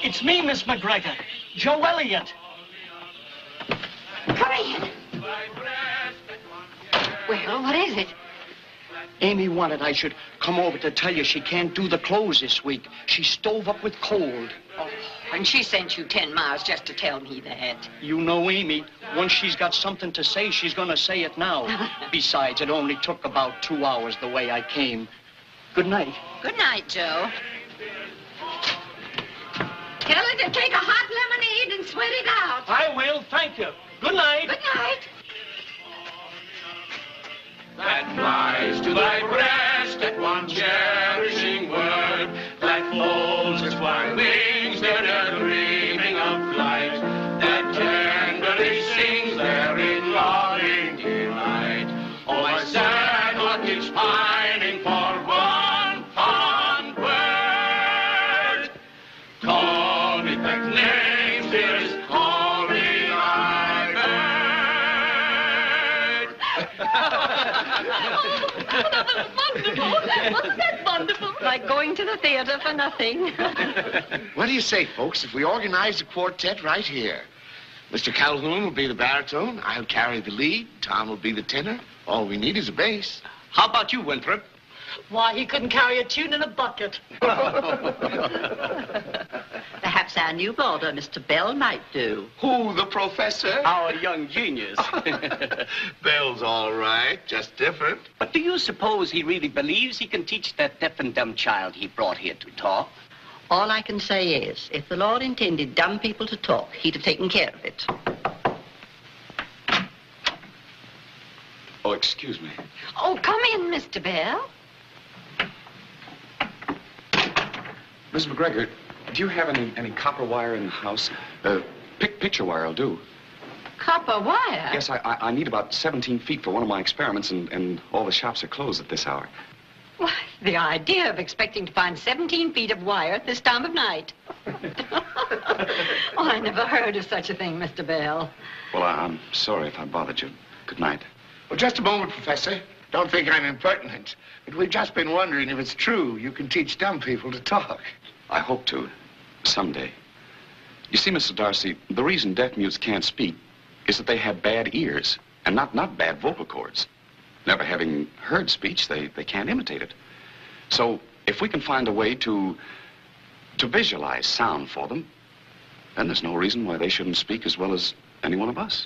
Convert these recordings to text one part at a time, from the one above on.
It's me, Miss McGregor. Joe Elliott. Come in. Well, what is it? Amy wanted I should come over to tell you she can't do the clothes this week. She's stove up with cold. Oh, and she sent you 10 miles just to tell me that. You know Amy. Once she's got something to say, she's going to say it now. Besides, it only took about 2 hours the way I came. Good night. Good night, Joe. Tell her to take a hot lemonade and sweat it out. I will, thank you. Good night. Good night. That flies to thy breast at one cherishing word, that folds its white wings that are dreaming of flight, that tenderly sings there in loving delight. Oh, my sad heart keeps pining for one fond word. Call me back names, dearest, call me my bird. Oh, that was wonderful. Wasn't that wonderful? Like going to the theater for nothing. What do you say, folks, if we organize a quartet right here? Mr. Calhoun will be the baritone. I'll carry the lead. Tom will be the tenor. All we need is a bass. How about you, Winthrop? Why, he couldn't carry a tune in a bucket. Perhaps our new boarder, Mr. Bell, might do. Who, the professor? Our young genius. Bell's all right, just different. But do you suppose he really believes he can teach that deaf and dumb child he brought here to talk? All I can say is, if the Lord intended dumb people to talk, he'd have taken care of it. Oh, excuse me. Oh, come in, Mr. Bell. Miss McGregor, do you have any copper wire in the house? Picture wire will do. Copper wire? Yes, I need about 17 feet for one of my experiments, and all the shops are closed at this hour. Why, the idea of expecting to find 17 feet of wire at this time of night. Oh, I never heard of such a thing, Mr. Bell. Well, I'm sorry if I bothered you. Good night. Well, just a moment, Professor. Don't think I'm impertinent. But we've just been wondering if it's true you can teach dumb people to talk. I hope to, someday. You see, Mr. Darcy, the reason deaf mutes can't speak is that they have bad ears, and not bad vocal cords. Never having heard speech, they can't imitate it. So, if we can find a way to visualize sound for them, then there's no reason why they shouldn't speak as well as any one of us.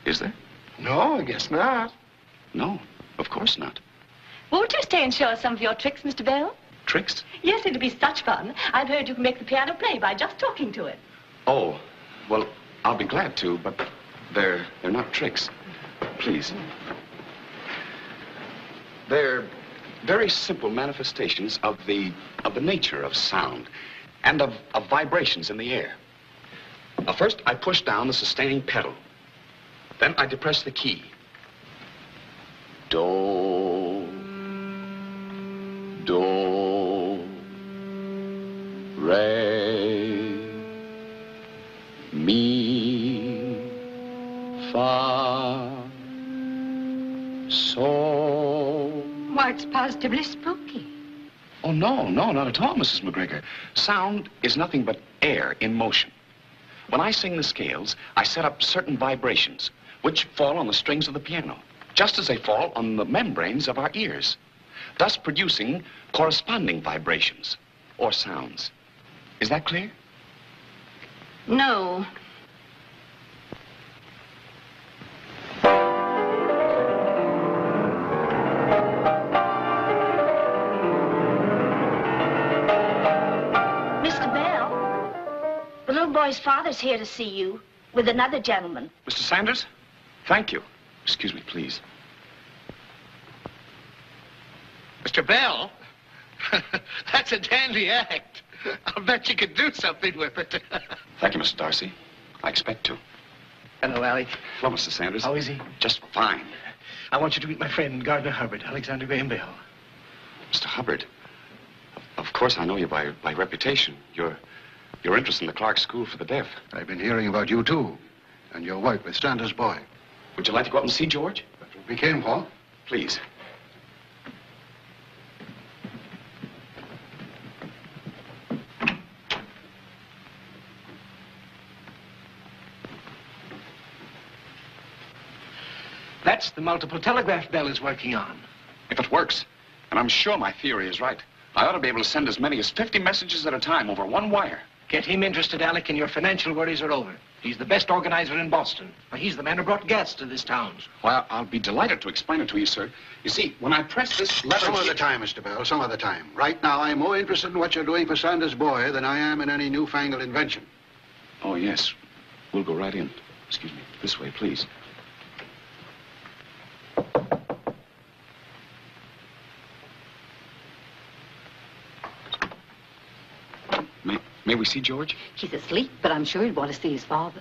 Is there? No, I guess not. No, of course not. Won't you stay and show us some of your tricks, Mr. Bell? Tricks? Yes, it'll be such fun. I've heard you can make the piano play by just talking to it. Oh, well, I'll be glad to, but they're not tricks. Please. They're very simple manifestations of the nature of sound and of vibrations in the air. Now, first, I push down the sustaining pedal. Then I depress the key. Do, do, re, mi, fa, sol. Why, it's positively spooky. Oh, no, not at all, Mrs. McGregor. Sound is nothing but air in motion. When I sing the scales, I set up certain vibrations, which fall on the strings of the piano, just as they fall on the membranes of our ears, thus producing corresponding vibrations or sounds. Is that clear? No. Mr. Bell, the little boy's father's here to see you with another gentleman. Mr. Sanders? Thank you. Excuse me, please. Mr. Bell? That's a dandy act. I'll bet you could do something with it. Thank you, Mr. Darcy. I expect to. Hello, Alec. Hello, Mr. Sanders. How is he? Just fine. I want you to meet my friend, Gardner Hubbard, Alexander Graham Bell. Mr. Hubbard, of course I know you by reputation. Your interest in the Clark School for the Deaf. I've been hearing about you, too, and your work with Stander's boy. Would you like to go up and see George? That's what we came for. Please. That's the multiple telegraph Bell is working on. If it works, and I'm sure my theory is right, I ought to be able to send as many as 50 messages at a time over one wire. Get him interested, Alec, and your financial worries are over. He's the best organizer in Boston. He's the man who brought gas to this town. Well, I'll be delighted to explain it to you, sir. You see, when I press this lever... Some other time, Mr. Bell, some other time. Right now, I'm more interested in what you're doing for Sanders' boy than I am in any newfangled invention. Oh, yes. We'll go right in. Excuse me. This way, please. May we see George? He's asleep, but I'm sure he'd want to see his father.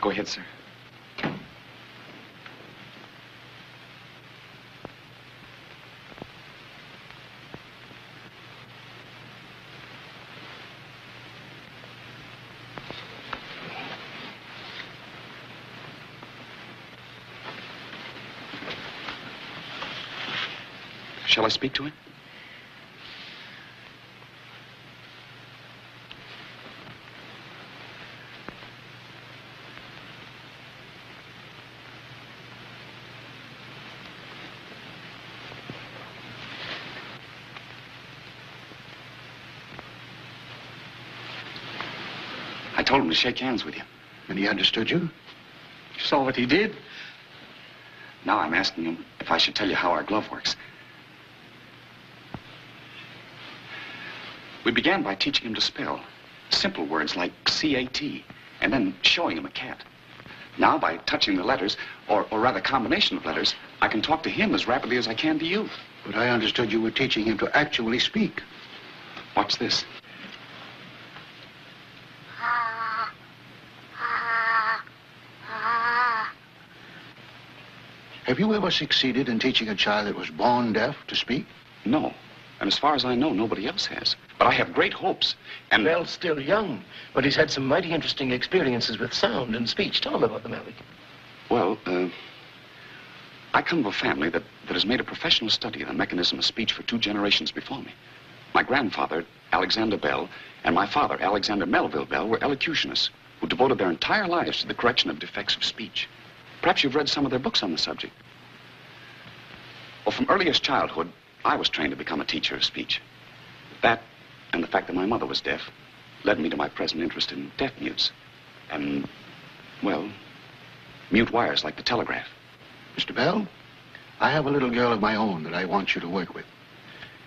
Go ahead, sir. Shall I speak to him? I told him to shake hands with you. And he understood you? You saw what he did? Now I'm asking him if I should tell you how our glove works. We began by teaching him to spell. Simple words like C-A-T, and then showing him a cat. Now, by touching the letters, or rather combination of letters, I can talk to him as rapidly as I can to you. But I understood you were teaching him to actually speak. Watch this. Have you ever succeeded in teaching a child that was born deaf to speak? No. And as far as I know, nobody else has. But I have great hopes, and... Bell's still young, but he's had some mighty interesting experiences with sound and speech. Tell him about them, Alec. Well, I come of a family that has made a professional study of the mechanism of speech for 2 generations before me. My grandfather, Alexander Bell, and my father, Alexander Melville Bell, were elocutionists who devoted their entire lives to the correction of defects of speech. Perhaps you've read some of their books on the subject. Well, from earliest childhood, I was trained to become a teacher of speech. That, and the fact that my mother was deaf, led me to my present interest in deaf mutes. And, well, mute wires like the telegraph. Mr. Bell, I have a little girl of my own that I want you to work with.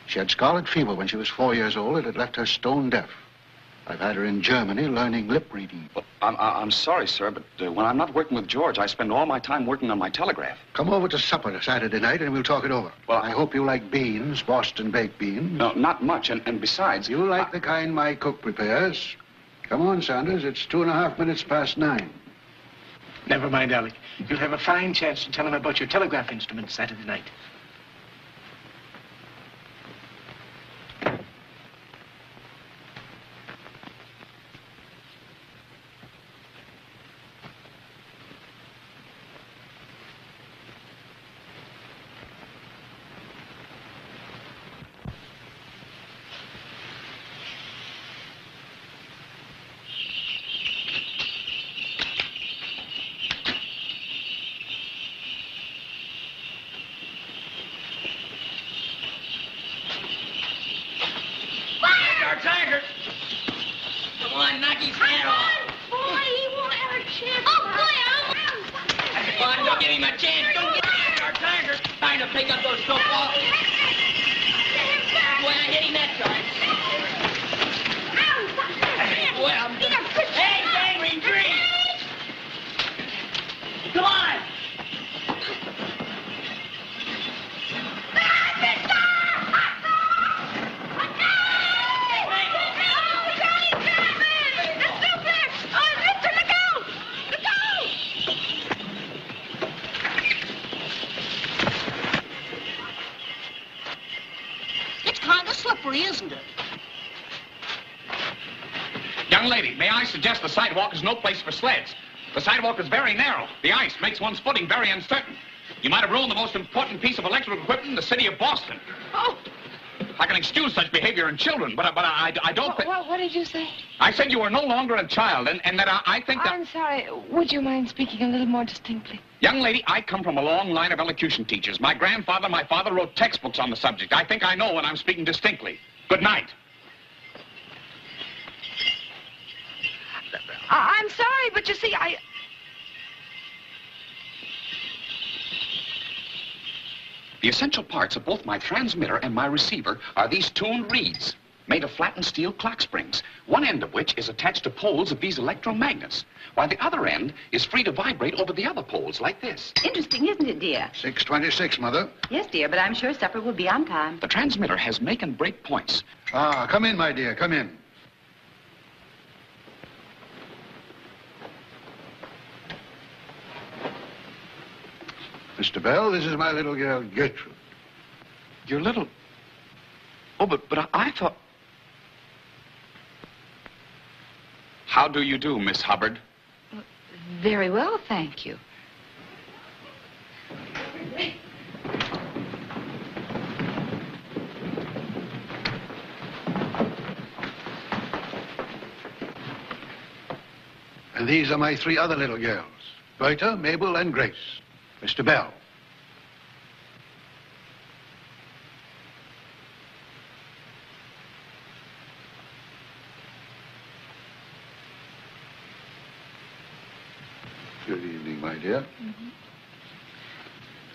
She had scarlet fever when she was 4 years old, and it left her stone deaf. I've had her in Germany learning lip reading. Well, I'm sorry, sir, but when I'm not working with George, I spend all my time working on my telegraph. Come over to supper Saturday night, and we'll talk it over. Well, I hope you like beans, Boston baked beans. No, not much, and besides... You like the kind my cook prepares. Come on, Sanders, it's 2.5 minutes past 9. Never mind, Alec. You'll have a fine chance to tell him about your telegraph instrument Saturday night. Suggest the sidewalk is no place for sleds. The sidewalk is very narrow. The ice makes one's footing very uncertain. You might have ruined the most important piece of electrical equipment in the city of Boston. Oh, I can excuse such behavior in children, but I don't think... What did you say? I said you were no longer a child, and that I think that... I'm sorry. Would you mind speaking a little more distinctly? Young lady, I come from a long line of elocution teachers. My grandfather, my father wrote textbooks on the subject. I think I know when I'm speaking distinctly. Good night. I'm sorry, but you see, The essential parts of both my transmitter and my receiver are these tuned reeds, made of flattened steel clock springs, one end of which is attached to poles of these electromagnets, while the other end is free to vibrate over the other poles, like this. Interesting, isn't it, dear? 6:26, Mother. Yes, dear, but I'm sure supper will be on time. The transmitter has make and break points. Ah, come in, my dear, come in. Mr. Bell, this is my little girl, Gertrude. Your little... Oh, but I thought... How do you do, Miss Hubbard? very well, thank you. And these are my three other little girls, Berta, Mabel, and Grace. Mr. Bell. Good evening, my dear. Mm-hmm.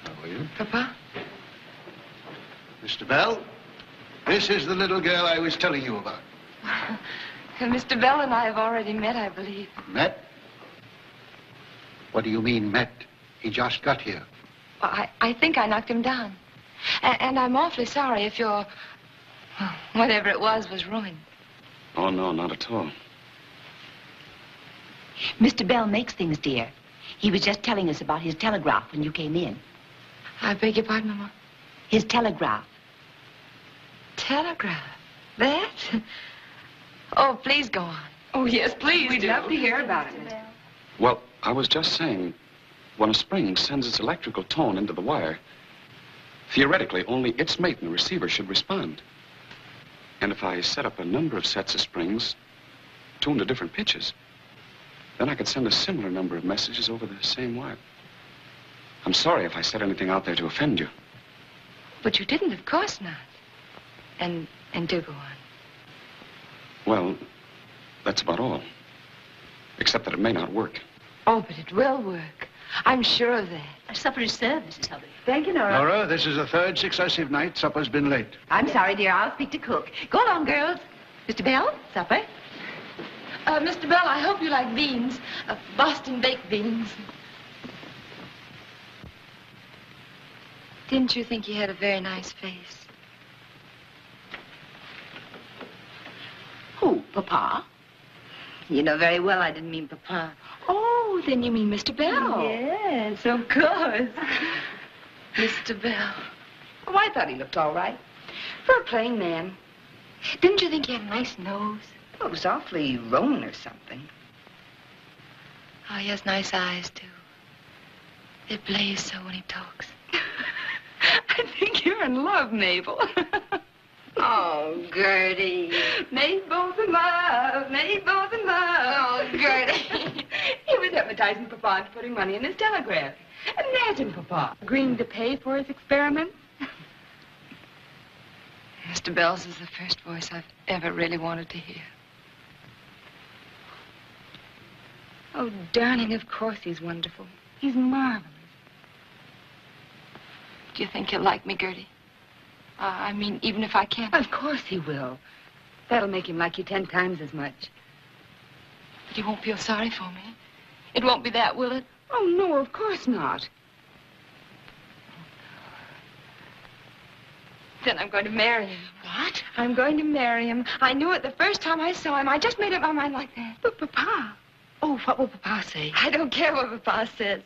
How are you? Papa? Mr. Bell, this is the little girl I was telling you about. Mr. Bell and I have already met, I believe. Met? What do you mean, met? He just got here. I think I knocked him down. And I'm awfully sorry if your... whatever it was ruined. Oh, no, not at all. Mr. Bell makes things, dear. He was just telling us about his telegraph when you came in. I beg your pardon, Mama? His telegraph. Telegraph? That? Oh, please go on. Oh, yes, please We'd love to hear about it, Mr. Well, I was just saying, when a spring sends its electrical tone into the wire, theoretically, only its mate in the receiver should respond. And if I set up a number of sets of springs, tuned to different pitches, then I could send a similar number of messages over the same wire. I'm sorry if I said anything out there to offend you. But you didn't, of course not. And do go on. Well, that's about all. Except that it may not work. Oh, but it will work. I'm sure of that. Supper is served, Mrs. Hubbard. Thank you, Nora. Nora, this is the third successive night supper's been late. I'm sorry, dear. I'll speak to cook. Go along, girls. Mr. Bell, supper. Mr. Bell, I hope you like beans. Boston baked beans. Didn't you think he had a very nice face? Who, Papa? You know very well I didn't mean Papa. Oh, then you mean Mr. Bell. Yes, of course. Mr. Bell. Oh, I thought he looked all right. For a plain man. Didn't you think he had a nice nose? Oh, it was awfully Roman or something. Oh, he has nice eyes, too. They blaze so when he talks. I think you're in love, Mabel. Oh, Gertie. Mabel's in love. Mabel's in love. Oh, Gertie. He was hypnotizing Papa into putting money in his telegraph. Imagine Papa agreeing to pay for his experiment. Mr. Bell's is the first voice I've ever really wanted to hear. Oh, darling, of course he's wonderful. He's marvelous. Do you think he'll like me, Gertie? I mean, even if I can't... Of course he will. That'll make him like you 10 times as much. But he won't feel sorry for me. It won't be that, will it? Oh, no, of course not. Then I'm going to marry him. What? I'm going to marry him. I knew it the first time I saw him. I just made up my mind like that. But Papa... Oh, what will Papa say? I don't care what Papa says.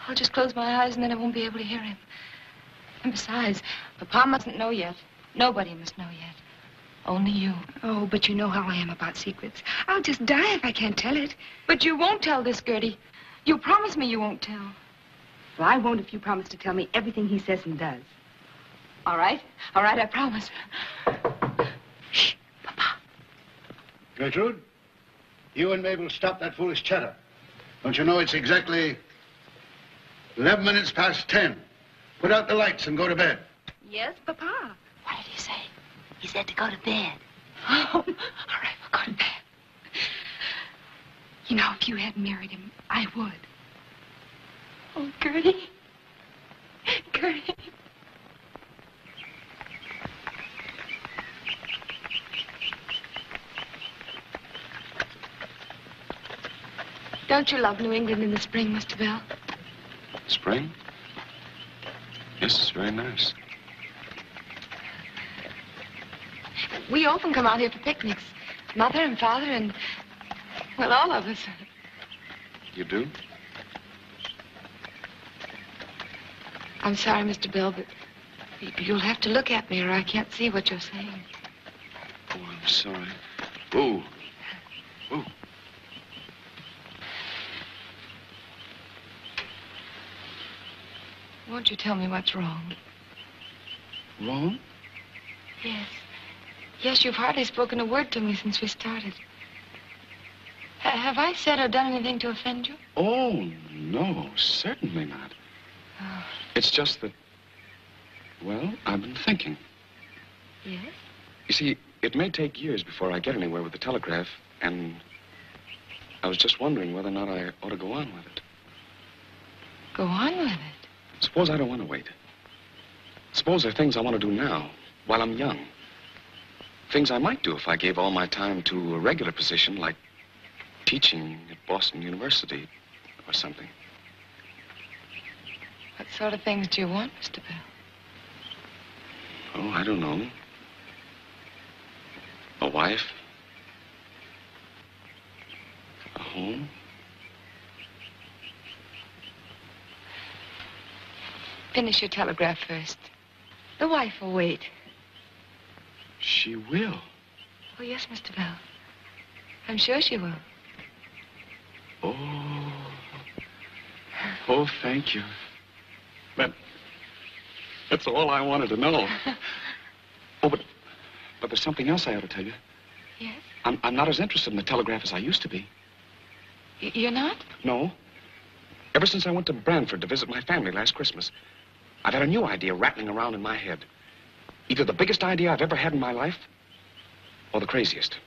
I'll just close my eyes and then I won't be able to hear him. And besides, Papa mustn't know yet. Nobody must know yet. Only you. Oh, but you know how I am about secrets. I'll just die if I can't tell it. But you won't tell this, Gertie. You promise me you won't tell. Well, I won't if you promise to tell me everything he says and does. All right. All right, I promise. Shh, Papa. Gertrude, you and Mabel stop that foolish chatter. Don't you know it's exactly 11 minutes past 10? Put out the lights and go to bed. Yes, Papa. What did he say? He said to go to bed. Oh, all right, we'll go to bed. You know, if you hadn't married him, I would. Oh, Gertie. Gertie. Don't you love New England in the spring, Mr. Bell? Spring? Yes, it's very nice. We often come out here for picnics. Mother and Father and, well, all of us. You do? I'm sorry, Mr. Bell, but you'll have to look at me or I can't see what you're saying. Oh, I'm sorry. Ooh. Ooh. Won't you tell me what's wrong? Wrong? Yes. Yes, you've hardly spoken a word to me since we started. Have I said or done anything to offend you? Oh, no, certainly not. Oh. It's just that, well, I've been thinking. Yes? You see, it may take years before I get anywhere with the telegraph, and I was just wondering whether or not I ought to go on with it. Go on with it? Suppose I don't want to wait. Suppose there are things I want to do now, while I'm young. Things I might do if I gave all my time to a regular position, like teaching at Boston University or something. What sort of things do you want, Mr. Bell? Oh, I don't know. A wife. A home. Finish your telegraph first. The wife will wait. She will. Oh, yes, Mr. Bell. I'm sure she will. Oh. Oh, thank you. That's all I wanted to know. Oh, but there's something else I ought to tell you. Yes? I'm not as interested in the telegraph as I used to be. You're not? No. Ever since I went to Branford to visit my family last Christmas, I've had a new idea rattling around in my head. Either the biggest idea I've ever had in my life, or the craziest.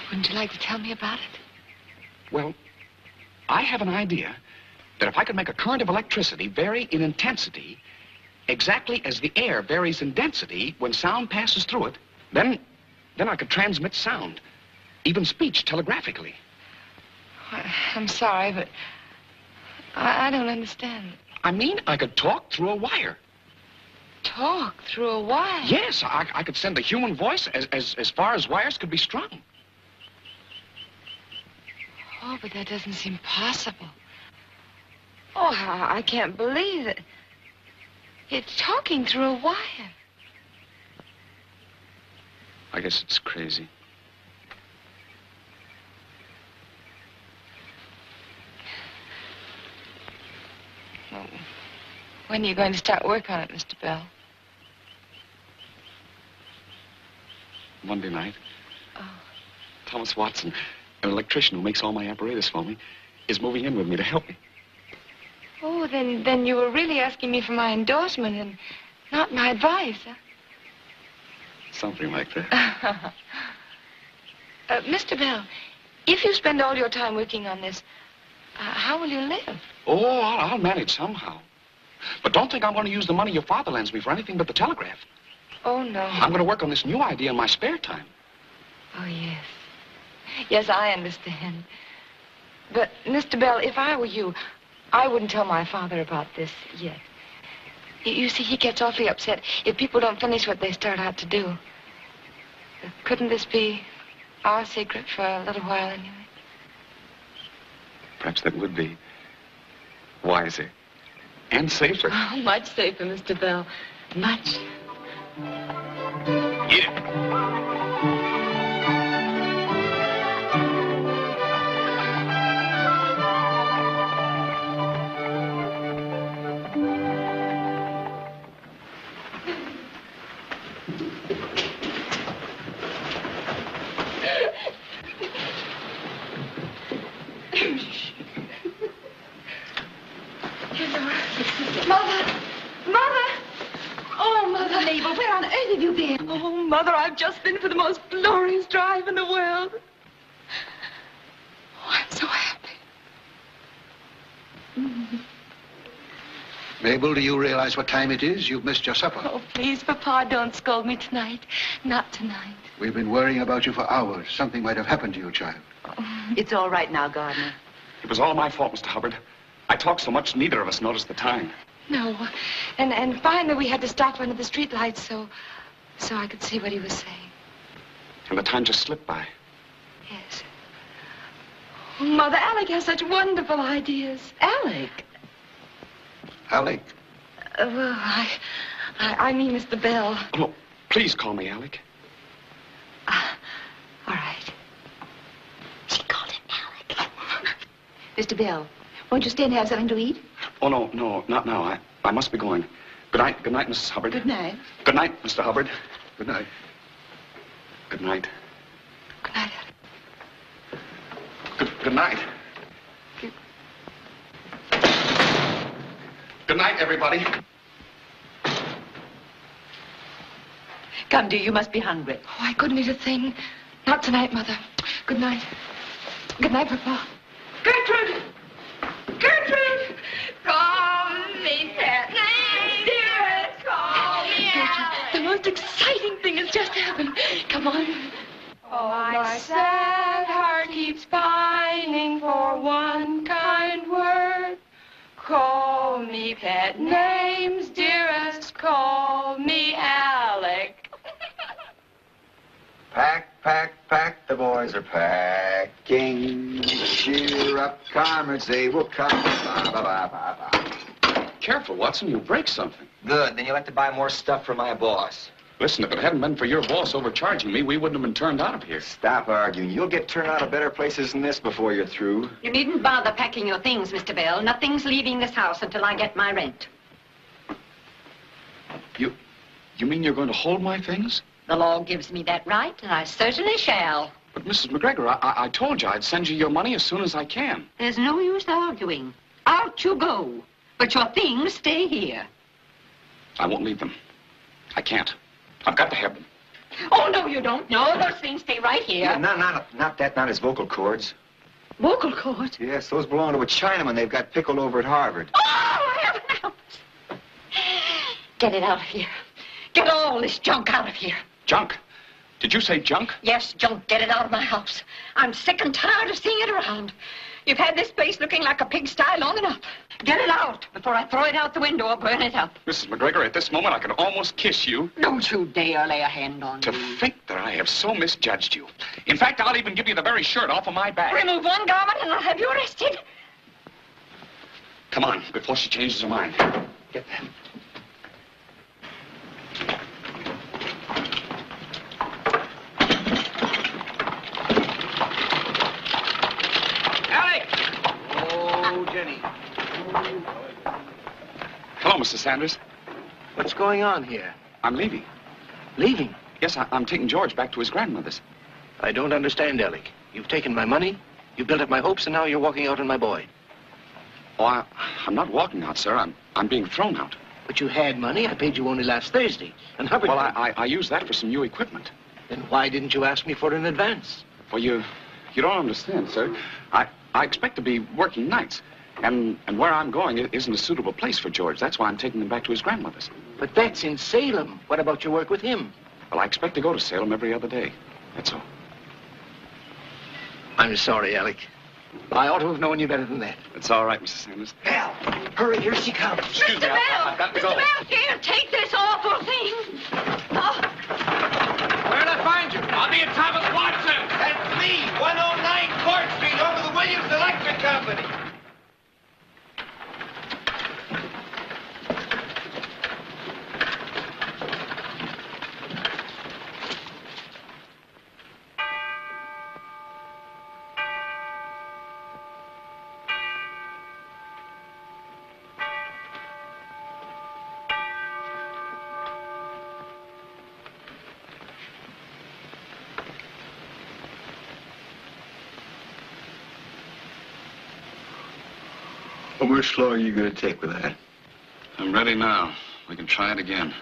Wouldn't you like to tell me about it? Well, I have an idea that if I could make a current of electricity vary in intensity exactly as the air varies in density when sound passes through it, then I could transmit sound, even speech telegraphically. I'm sorry, but I don't understand. I mean, I could talk through a wire. Talk through a wire? Yes, I could send a human voice as far as wires could be strung. Oh, but that doesn't seem possible. Oh, I can't believe it. It's talking through a wire. I guess it's crazy. Well, when are you going to start work on it, Mr. Bell? Monday night. Oh. Thomas Watson, an electrician who makes all my apparatus for me, is moving in with me to help me. Oh, then you were really asking me for my endorsement and not my advice, huh? Something like that. Mr. Bell, if you spend all your time working on this, how will you live? Oh, I'll manage somehow. But don't think I'm going to use the money your father lends me for anything but the telegraph. Oh, no. I'm going to work on this new idea in my spare time. Oh, yes. Yes, I understand. But, Mr. Bell, if I were you, I wouldn't tell my father about this yet. You see, he gets awfully upset if people don't finish what they start out to do. Couldn't this be our secret for a little while anyway? Perhaps that would be wiser and safer. Oh, much safer, Mr. Bell. Much. Yeah. Mother! Mother! Oh, Mother. Mabel, where on earth have you been? Oh, Mother, I've just been for the most glorious drive in the world. Oh, I'm so happy. Mabel, do you realize what time it is? You've missed your supper. Oh, please, Papa, don't scold me tonight. Not tonight. We've been worrying about you for hours. Something might have happened to you, child. It's all right now, Gardner. It was all my fault, Mr. Hubbard. I talked so much, neither of us noticed the time. No. And finally we had to stop under the streetlights so I could see what he was saying. And the time just slipped by. Yes. Oh, Mother, Alec has such wonderful ideas. Alec? Alec? Well, I mean Mr. Bell. Oh, no, please call me Alec. All right. She called him Alec. Mr. Bell, won't you stay and have something to eat? Oh, no, not now. I must be going. Good night, Mrs. Hubbard. Good night. Good night, Mr. Hubbard. Good night. Good night. Good night, Alec. Good night. Good night, everybody. Come, dear, you must be hungry. Oh, I couldn't eat a thing. Not tonight, Mother. Good night. Good night, Papa. Gertrude! Gertrude! Call me pet name, dearest. Call me Alec. The most exciting thing has just happened. Come on. Oh, my sad heart keeps pining for one kind word. Call me pet names, dearest. Call me Alec. Pack, pack, pack, the boys are packing. Cheer up, comrades, they will come. Ba, ba, ba, ba, ba. Careful, Watson, you'll break something. Good, then you'll have to buy more stuff for my boss. Listen, if it hadn't been for your boss overcharging me, we wouldn't have been turned out of here. Stop arguing. You'll get turned out of better places than this before you're through. You needn't bother packing your things, Mr. Bell. Nothing's leaving this house until I get my rent. You mean you're going to hold my things? The law gives me that right, and I certainly shall. But, Mrs. McGregor, I told you I'd send you your money as soon as I can. There's no use arguing. Out you go. But your things stay here. I won't leave them. I can't. I've got to have them. Oh, no, you don't. No, those things stay right here. Yeah, not his vocal cords. Vocal cords? Yes, those belong to a Chinaman they've got pickled over at Harvard. Oh, heaven helps. Get it out of here. Get all this junk out of here. Junk? Did you say junk? Yes, junk. Get it out of my house. I'm sick and tired of seeing it around. You've had this place looking like a pigsty long enough. Get it out before I throw it out the window or burn it up. Mrs. McGregor, at this moment I could almost kiss you. Don't you dare lay a hand on To me. think that I have so misjudged you. In fact, I'll even give you the very shirt off of my back. Remove one garment and I'll have you arrested. Come on, before she changes her mind. Get that. Jenny. Hello, Mr. Sanders. What's going on here? I'm leaving. Leaving? Yes, I'm taking George back to his grandmother's. I don't understand, Alec. You've taken my money, you built up my hopes, and now you're walking out on my boy. Oh, I'm not walking out, sir. I'm being thrown out. But you had money. I paid you only last Thursday. And Hubbard... Well, I used that for some new equipment. Then why didn't you ask me for it in advance? Well, you don't understand, sir. I expect to be working nights. And where I'm going isn't a suitable place for George. That's why I'm taking him back to his grandmother's. But that's in Salem. What about your work with him? Well, I expect to go to Salem every other day. That's all. I'm sorry, Alec. I ought to have known you better than that. It's all right, Mrs. Sanders. Belle, hurry, here she comes. Excuse me, I've got to go. Mr. Bell, here, take this awful thing. Oh. Where'd I find you? I'll be at Thomas Watson. That's me, 109 Court Street, over the Williams Electric Company. How much longer are you going to take with that? I'm ready now. We can try it again.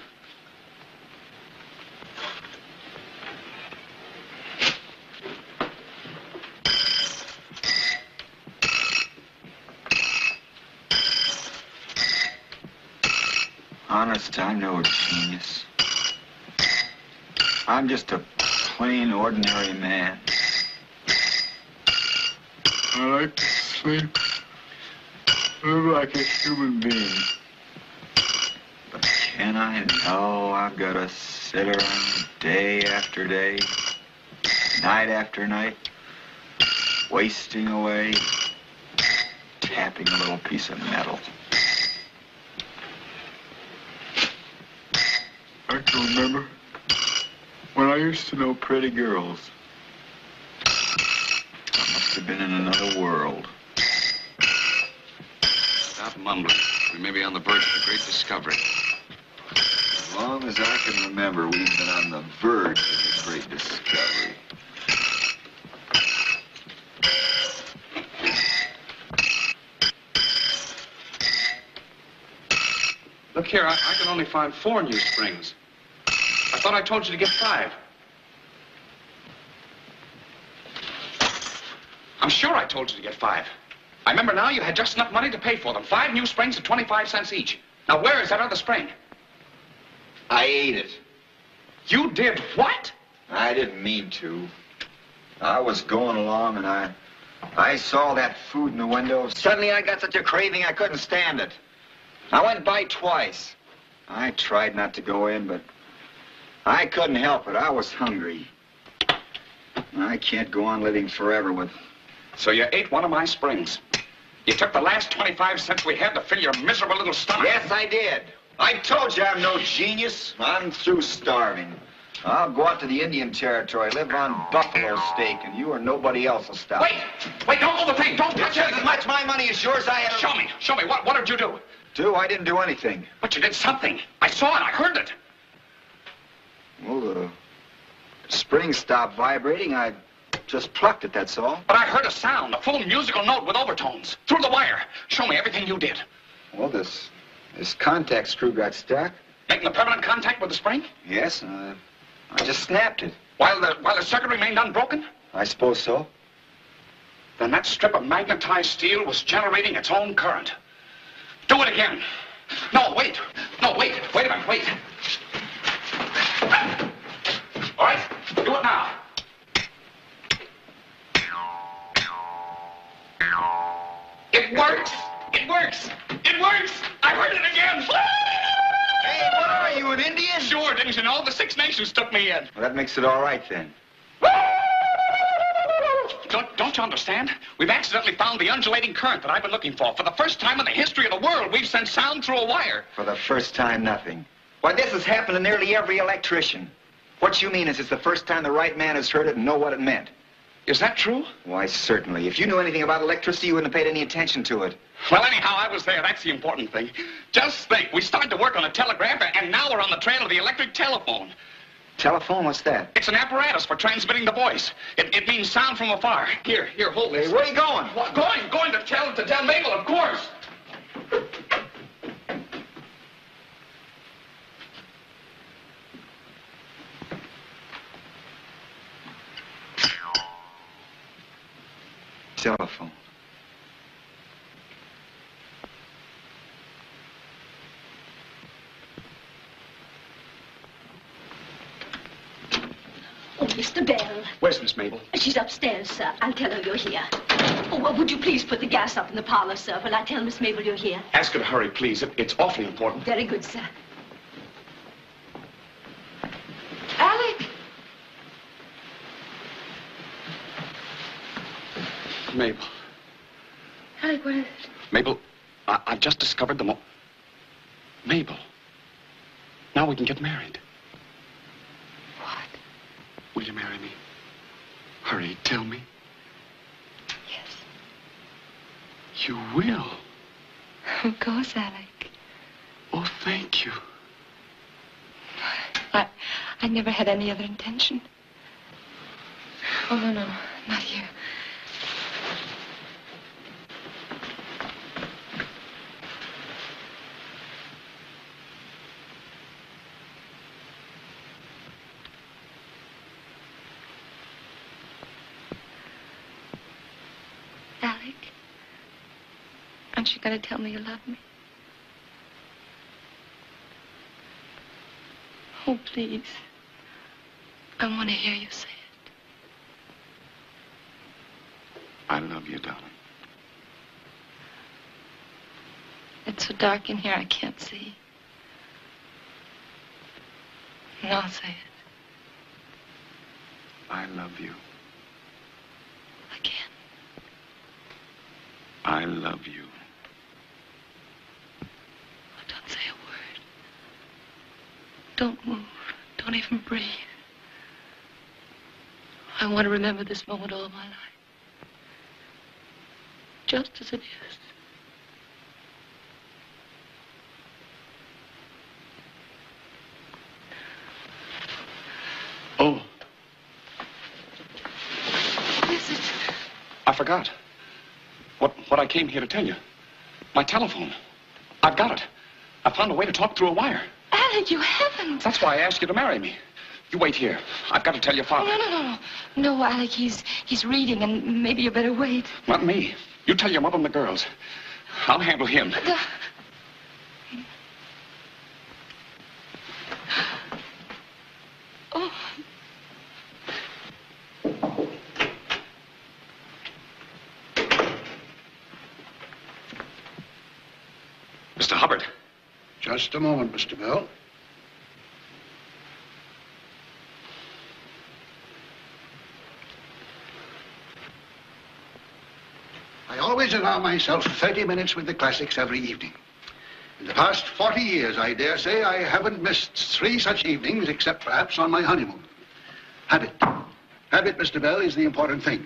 Honest, I'm no genius. I'm just a plain, ordinary man. I like to sleep. Live like a human being. But can I? No, I've got to sit around day after day, night after night, wasting away, tapping a little piece of metal. I can remember when I used to know pretty girls. I must have been in another world. Stop mumbling. We may be on the verge of a great discovery. As long as I can remember, we've been on the verge of a great discovery. Look here, I can only find 4 new springs. I thought I told you to get 5. I'm sure I told you to get 5. I remember now you had just enough money to pay for them. 5 new springs at 25 cents each. Now, where is that other spring? I ate it. You did what? I didn't mean to. I was going along and I saw that food in the window. Suddenly I got such a craving I couldn't stand it. I went by twice. I tried not to go in, but I couldn't help it. I was hungry. I can't go on living forever with... So you ate one of my springs. You took the last 25 cents we had to fill your miserable little stomach. Yes, I did. I told you I'm no genius. I'm through starving. I'll go out to the Indian Territory, live on buffalo steak, and you or nobody else will stop. Wait, don't hold the thing. Don't touch it. As much my money as yours, I had... Show me. What did you do? I didn't do anything. But you did something. I saw it. I heard it. Well, the spring stopped vibrating. I just plucked it, that's all. But I heard a sound, a full musical note with overtones, through the wire. Show me everything you did. Well, this contact screw got stuck. Making a permanent contact with the spring? Yes, I just snapped it. While the circuit remained unbroken? I suppose so. Then that strip of magnetized steel was generating its own current. Do it again. No, wait. Wait a minute, wait. All right, do it now. It works. I heard it again. Hey, what are you, an Indian? Sure, didn't you know? The 6 Nations took me in. Well, that makes it all right, then. Don't you understand? We've accidentally found the undulating current that I've been looking for. For the first time in the history of the world, we've sent sound through a wire. For the first time, nothing. Why, this has happened to nearly every electrician. What you mean is it's the first time the right man has heard it and know what it meant. Is that true? Why, certainly. If you knew anything about electricity, you wouldn't have paid any attention to it. Well, anyhow, I was there. That's the important thing. Just think, we started to work on a telegraph, and now we're on the trail of the electric telephone. Telephone? What's that? It's an apparatus for transmitting the voice. It means sound from afar. Here, hold this. Hey, where are you going? What, going to tell Mabel, of course. Telephone. Oh, Mr. Bell. Where's Miss Mabel? She's upstairs, sir. I'll tell her you're here. Oh, well, would you please put the gas up in the parlor, sir, while I tell Miss Mabel you're here? Ask her to hurry, please. It's awfully important. Very good, sir. Alec! Mabel. Alec, what is it? Mabel, I've just discovered Mabel. Now we can get married. What? Will you marry me? Hurry, tell me. Yes. You will? Of course, Alec. Oh, thank you. I never had any other intention. Oh, no, not you. Aren't you going to tell me you love me? Oh, please. I want to hear you say it. I love you, darling. It's so dark in here I can't see. And I'll say it. I love you. Again. I love you. Don't say a word. Don't move. Don't even breathe. I want to remember this moment all my life. Just as it is. Oh. What is it? I forgot. What I came here to tell you. My telephone. I've got it. I found a way to talk through a wire. Alec, you haven't. That's why I asked you to marry me. You wait here. I've got to tell your father. No. No, Alec, he's reading, and maybe you better wait. Not me. You tell your mother and the girls. I'll handle him. Oh. Mr. Hubbard. Just a moment, Mr. Bell. I always allow myself 30 minutes with the classics every evening. In the past 40 years, I dare say, I haven't missed 3 such evenings, except perhaps on my honeymoon. Habit. Habit, Mr. Bell, is the important thing.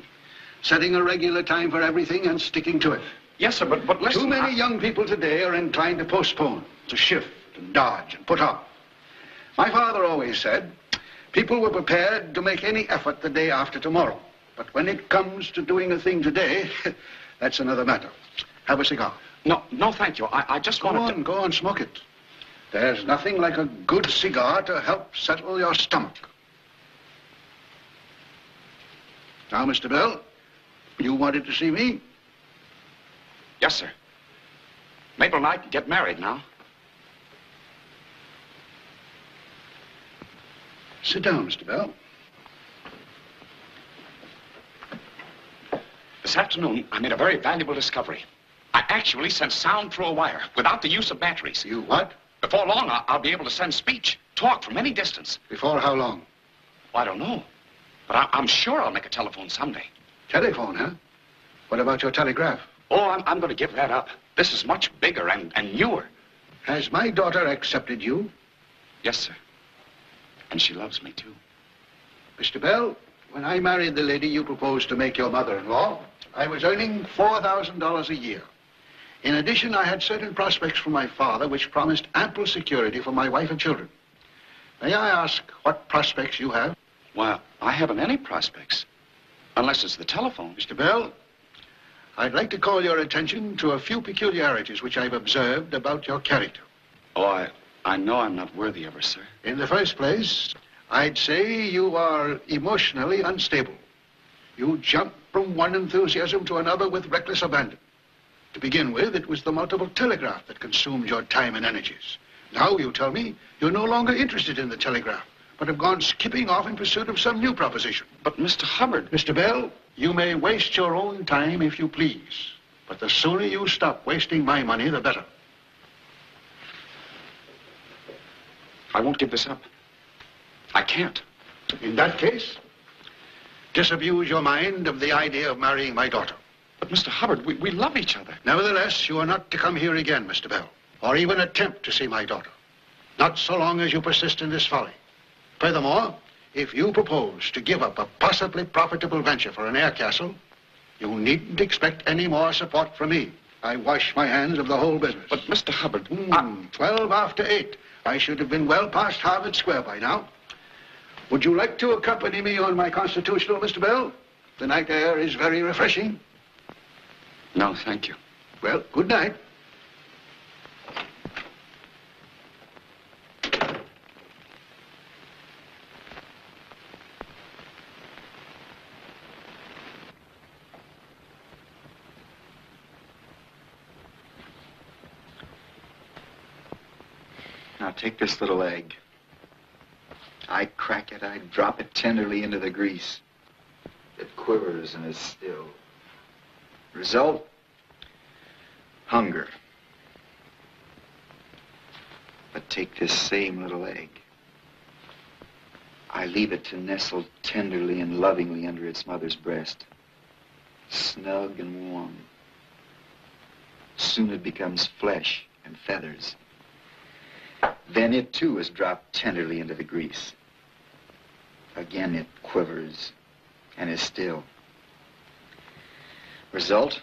Setting a regular time for everything and sticking to it. Yes, sir, but listen... Too many young people today are inclined to postpone, to shift, and dodge, and put off. My father always said, people were prepared to make any effort the day after tomorrow. But when it comes to doing a thing today, that's another matter. Have a cigar. No, thank you. I just want to... Go on, smoke it. There's nothing like a good cigar to help settle your stomach. Now, Mr. Bell, you wanted to see me? Yes, sir. Mabel and I can get married now. Sit down, Mr. Bell. This afternoon, I made a very valuable discovery. I actually sent sound through a wire without the use of batteries. You what? Before long, I'll be able to send speech, talk from any distance. Before how long? Well, I don't know. But I'm sure I'll make a telephone someday. Telephone, huh? What about your telegraph? Oh, I'm going to give that up. This is much bigger and newer. Has my daughter accepted you? Yes, sir. And she loves me, too. Mr. Bell, when I married the lady you proposed to make your mother-in-law, I was earning $4,000 a year. In addition, I had certain prospects from my father which promised ample security for my wife and children. May I ask what prospects you have? Well, I haven't any prospects. Unless it's the telephone. Mr. Bell, I'd like to call your attention to a few peculiarities which I've observed about your character. Oh, I know I'm not worthy of her, sir. In the first place, I'd say you are emotionally unstable. You jump from one enthusiasm to another with reckless abandon. To begin with, it was the multiple telegraph that consumed your time and energies. Now you tell me you're no longer interested in the telegraph, but have gone skipping off in pursuit of some new proposition. But, Mr. Hubbard... Mr. Bell, you may waste your own time if you please, but the sooner you stop wasting my money, the better. I won't give this up. I can't. In that case, disabuse your mind of the idea of marrying my daughter. But, Mr. Hubbard, we love each other. Nevertheless, you are not to come here again, Mr. Bell, or even attempt to see my daughter. Not so long as you persist in this folly. Furthermore, if you propose to give up a possibly profitable venture for an air castle, you needn't expect any more support from me. I wash my hands of the whole business. But, Mr. Hubbard... 12 after 8. I should have been well past Harvard Square by now. Would you like to accompany me on my constitutional, Mr. Bell? The night air is very refreshing. No, thank you. Well, good night. Now take this little egg. I crack it, I drop it tenderly into the grease. It quivers and is still. Result? Hunger. But take this same little egg. I leave it to nestle tenderly and lovingly under its mother's breast. Snug and warm. Soon it becomes flesh and feathers. Then it too is dropped tenderly into the grease. Again it quivers and is still. Result?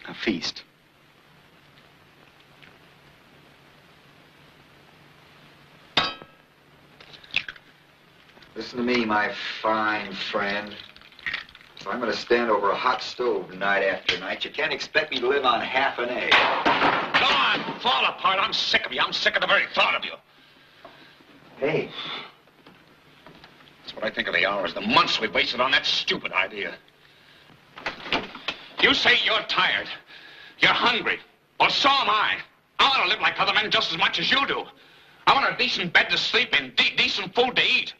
A feast. Listen to me, my fine friend. If I'm going to stand over a hot stove night after night, you can't expect me to live on half an egg. Go on, fall apart. I'm sick of you. I'm sick of the very thought of you. Hey. That's what I think of the hours, the months we wasted on that stupid idea. You say you're tired. You're hungry. Well, so am I. I want to live like other men just as much as you do. I want a decent bed to sleep in, decent food to eat.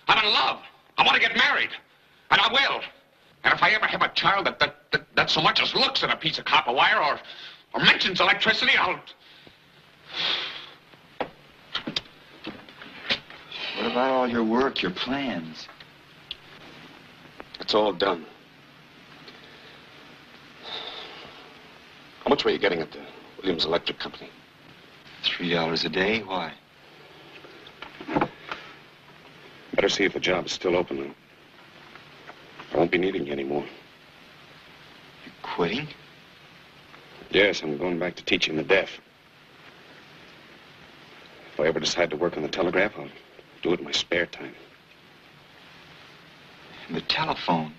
I'm in love. I want to get married. And I will. And if I ever have a child that so much as looks at a piece of copper wire or mentions electricity, I'll... What about all your work, your plans? It's all done. How much were you getting at the Williams Electric Company? $3 a day? Why? Better see if the job is still open, though. I won't be needing you anymore. You're quitting? Yes, I'm going back to teaching the deaf. If I ever decide to work on the telegraph, I'll do it in my spare time. And the telephone?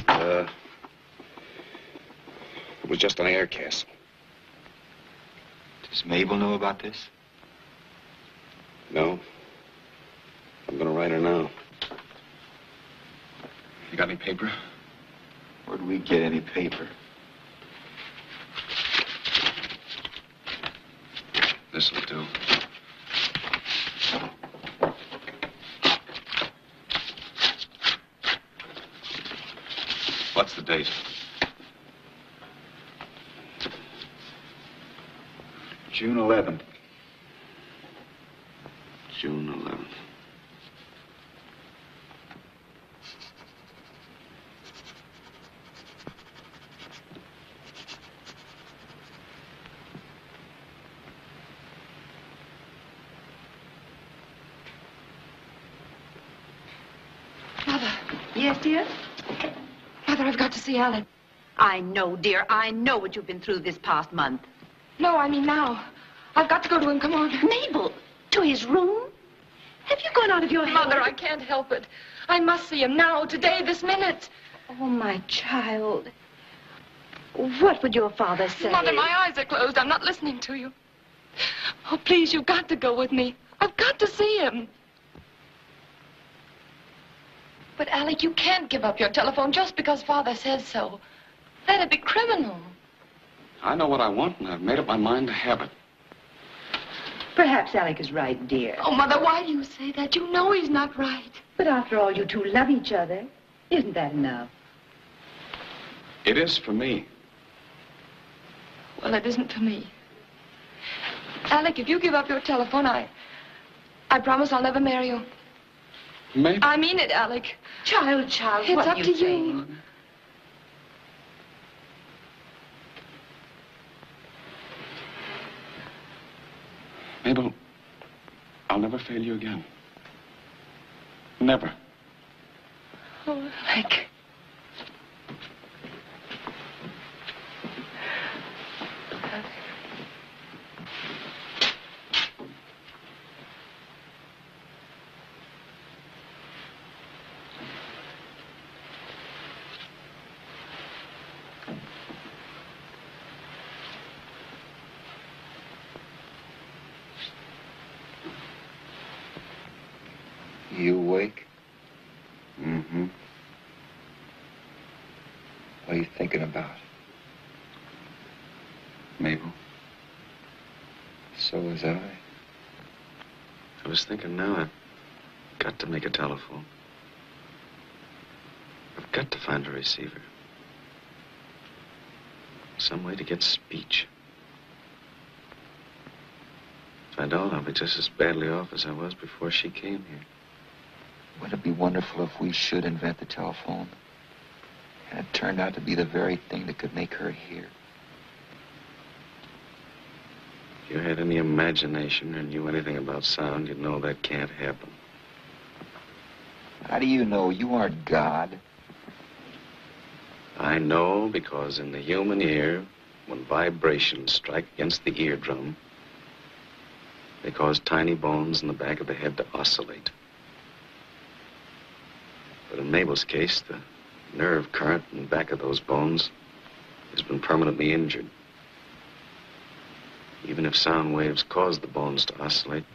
It was just an air castle. Does Mabel know about this? No. I'm gonna write her now. You got any paper? Where'd we get any paper? This'll do. What's the date? June 11th. June 11th. Mother. Yes, dear? Mother, I've got to see Alec. I know, dear. I know what you've been through this past month. No, I mean now. I've got to go to him. Come on. Mabel, to his room? Have you gone out of your head? Mother, I can't help it. I must see him now, today, this minute. Oh, my child. What would your father say? Mother, my eyes are closed. I'm not listening to you. Oh, please, you've got to go with me. I've got to see him. But, Alec, you can't give up your telephone just because Father says so. That'd be criminal. I know what I want, and I've made up my mind to have it. Perhaps Alec is right, dear. Oh, Mother, why do you say that? You know he's not right. But after all, you two love each other. Isn't that enough? It is for me. Well, it isn't for me. Alec, if you give up your telephone, I promise I'll never marry you. Maybe. I mean it, Alec. Child, It's what up are to you saying? you. Mabel, I'll never fail you again. Never. Oh, Alec. You awake? Mm-hmm. What are you thinking about? Mabel. So was I. I was thinking now I've got to make a telephone. I've got to find a receiver. Some way to get speech. If I don't, I'll be just as badly off as I was before she came here. Wouldn't it be wonderful if we should invent the telephone? And it turned out to be the very thing that could make her hear. If you had any imagination or knew anything about sound, you'd know that can't happen. How do you know? You aren't God. I know because in the human ear, when vibrations strike against the eardrum, they cause tiny bones in the back of the head to oscillate. But in Mabel's case, the nerve current in the back of those bones has been permanently injured. Even if sound waves cause the bones to oscillate,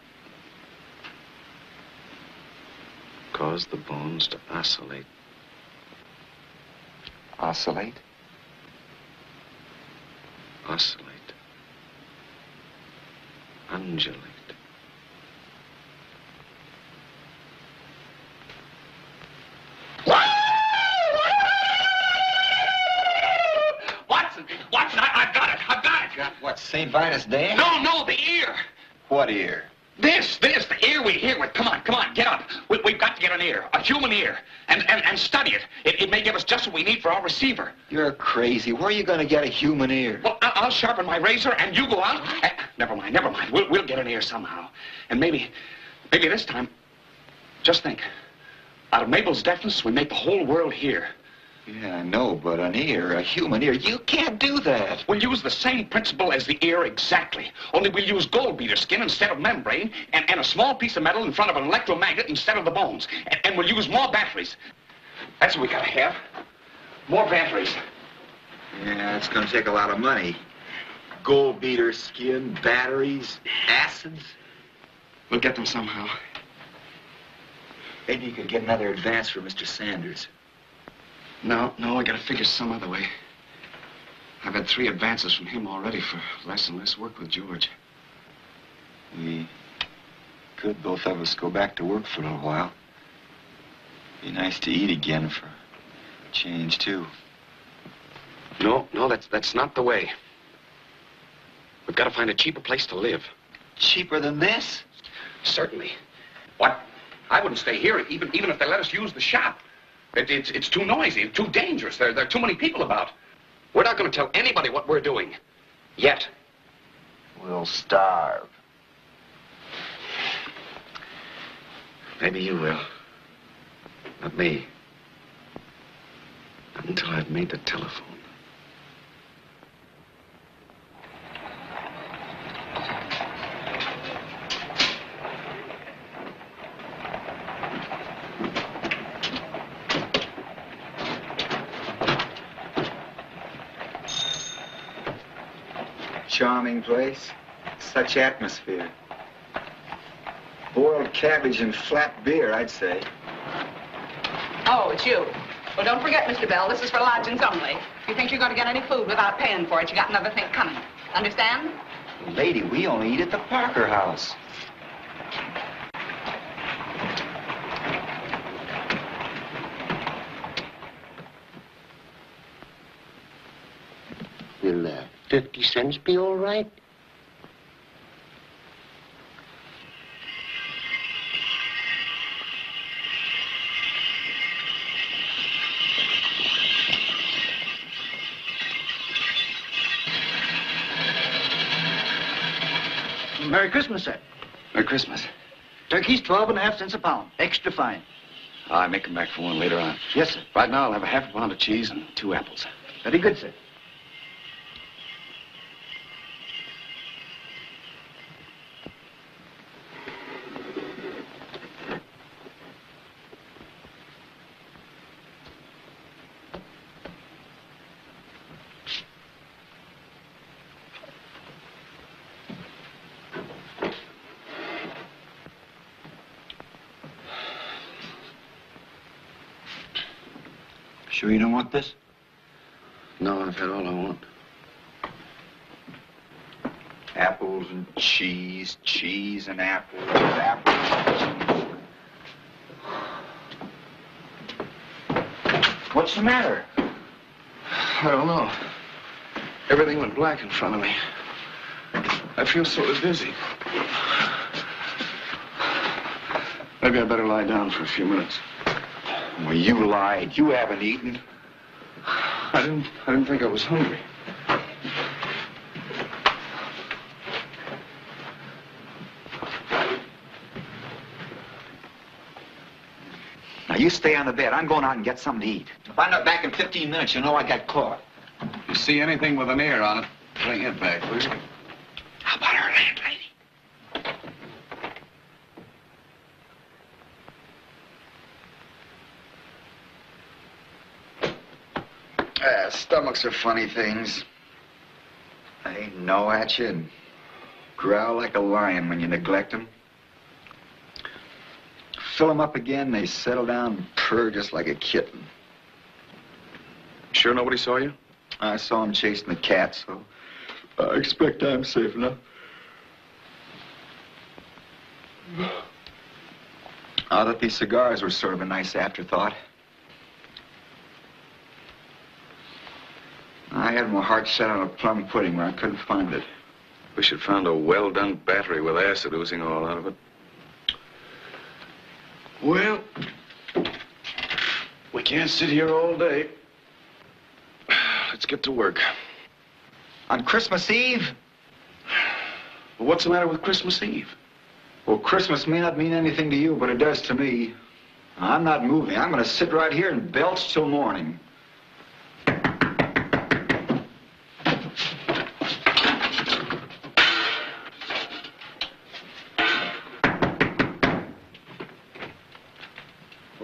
Oscillate? Oscillate. Undulate. Watson, I've got it. Got what, St. Vitus Day? No, the ear. What ear? This, the ear we hear with. Come on, get up. We've got to get an ear, a human ear, and study it. It may give us just what we need for our receiver. You're crazy. Where are you going to get a human ear? Well, I'll sharpen my razor, and you go out. Never mind. We'll get an ear somehow. And maybe this time, just think. Out of Mabel's deafness, we make the whole world hear. Yeah, I know, but an ear, a human ear, you can't do that. We'll use the same principle as the ear exactly. Only we'll use gold beater skin instead of membrane and a small piece of metal in front of an electromagnet instead of the bones. And we'll use more batteries. That's what we gotta have. More batteries. Yeah, it's going to take a lot of money. Gold beater skin, batteries, acids. We'll get them somehow. Maybe you could get another advance for Mr. Sanders. No, I gotta figure some other way. I've had 3 advances from him already for less and less work with George. We could both of us go back to work for a little while. Be nice to eat again for a change, too. No, that's not the way. We've got to find a cheaper place to live. Cheaper than this? Certainly. What? I wouldn't stay here, even if they let us use the shop. It's too noisy, too dangerous. There are too many people about. We're not going to tell anybody what we're doing. Yet. We'll starve. Maybe you will. Not me. Not until I've made the telephone. Charming place. Such atmosphere. Boiled cabbage and flat beer, I'd say. Oh, it's you. Well, don't forget, Mr. Bell, this is for lodgings only. If you think you're going to get any food without paying for it, you got another thing coming. Understand? Lady, we only eat at the Parker House. Will 50 cents be all right? Merry Christmas, sir. Merry Christmas. Turkey's 12.5 cents a pound. Extra fine. I may come back for one later on. Yes, sir. Right now, I'll have a half a pound of cheese and 2 apples. Very good, sir. Sure you don't want this? No, I've had all I want. Apple apples and cheese, cheese and apples, apples. What's the matter? I don't know. Everything went black in front of me. I feel sort of dizzy. Maybe I better lie down for a few minutes. Well, you lied. You haven't eaten. I didn't think I was hungry. Now, you stay on the bed. I'm going out and get something to eat. If I'm not back in 15 minutes, you know I got caught. If you see anything with an ear on it, bring it back, will you? How about our landlady? Stomachs are funny things. They gnaw at you and growl like a lion when you neglect them. Fill them up again, they settle down and purr just like a kitten. Sure nobody saw you? I saw him chasing the cat, so I expect I'm safe enough. I thought these cigars were sort of a nice afterthought. I had my heart set on a plum pudding where I couldn't find it. Wish you'd found a well-done battery with acid oozing all out of it. Well, we can't sit here all day. Let's get to work. On Christmas Eve? Well, what's the matter with Christmas Eve? Well, Christmas may not mean anything to you, but it does to me. I'm not moving. I'm going to sit right here and belch till morning.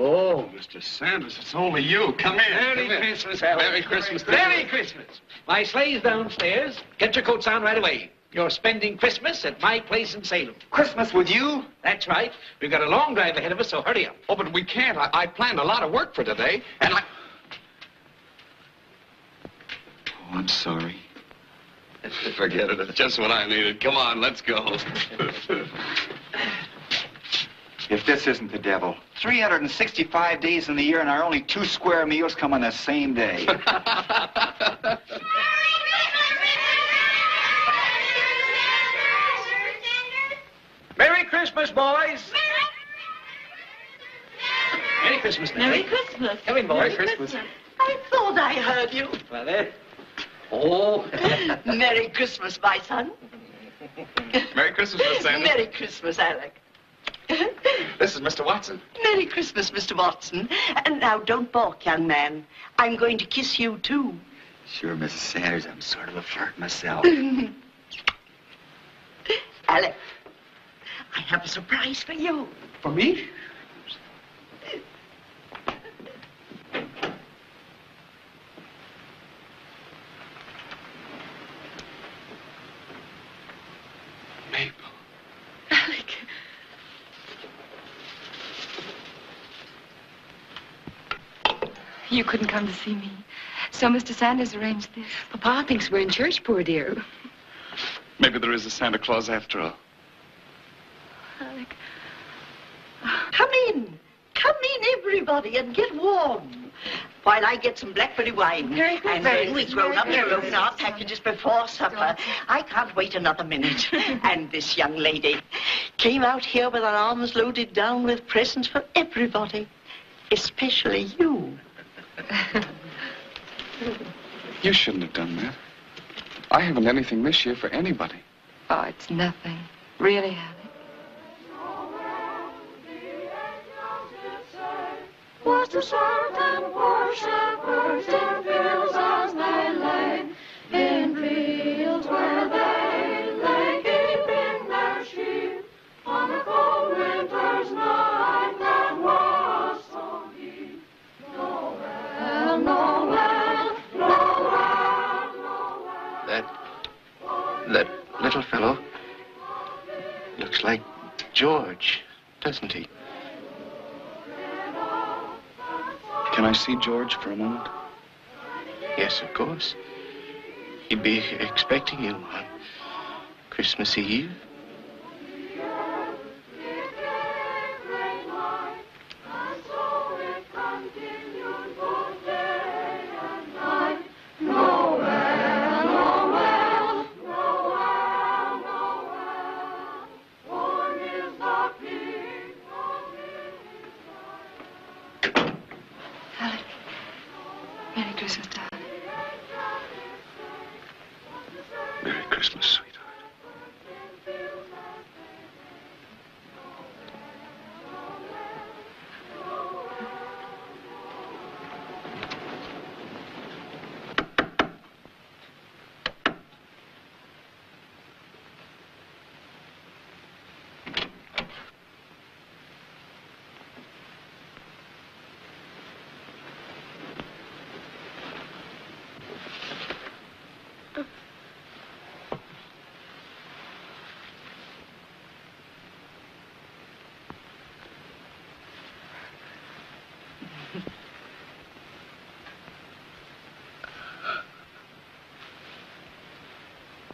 Oh, Mr. Sanders, it's only you. Come in. Merry Christmas, Alex. Merry Christmas. Merry Christmas. My sleigh's downstairs. Get your coats on right away. You're spending Christmas at my place in Salem. Christmas with you? That's right. We've got a long drive ahead of us, so hurry up. Oh, but we can't. I planned a lot of work for today, and I... Oh, I'm sorry. Forget it. It's just what I needed. Come on, let's go. If this isn't the devil, 365 days in the year and our only 2 square meals come on the same day. Merry Christmas, boys. Merry Christmas, Mary. Merry Christmas. Come in, boys. Merry Christmas. I thought I heard you. Well, there. Oh. Merry Christmas, my son. Merry Christmas, Miss Sanders. Merry Christmas, Alec. This is Mr. Watson. Merry Christmas, Mr. Watson. And now, don't balk, young man. I'm going to kiss you, too. Sure, Mrs. Sanders, I'm sort of a flirt myself. Alec, I have a surprise for you. For me? Mabel. Alec. You couldn't come to see me. So Mr. Sanders arranged this. Papa thinks we're in church, poor dear. Maybe there is a Santa Claus after all. Alec. Come in. Come in, everybody, and get warm. While I get some blackberry wine. Merry Christmas. And then we grown-ups Merry will open our Christmas. packages before supper. I can't wait another minute. And this young lady came out here with her arms loaded down with presents for everybody. Especially you. You shouldn't have done that. I haven't anything this year for anybody. Oh, it's nothing. Really, Alec. Was to certain poor shepherds in fields as they lay, in fields where they lay keeping their sheep on a cold winter's night that was so deep. Noel, Noel, Noel, Noel. That little fellow looks like George, doesn't he? Can I see George for a moment? Yes, of course. He'd be expecting you on Christmas Eve. Merry Christmas, darling. Merry Christmas, sweetheart.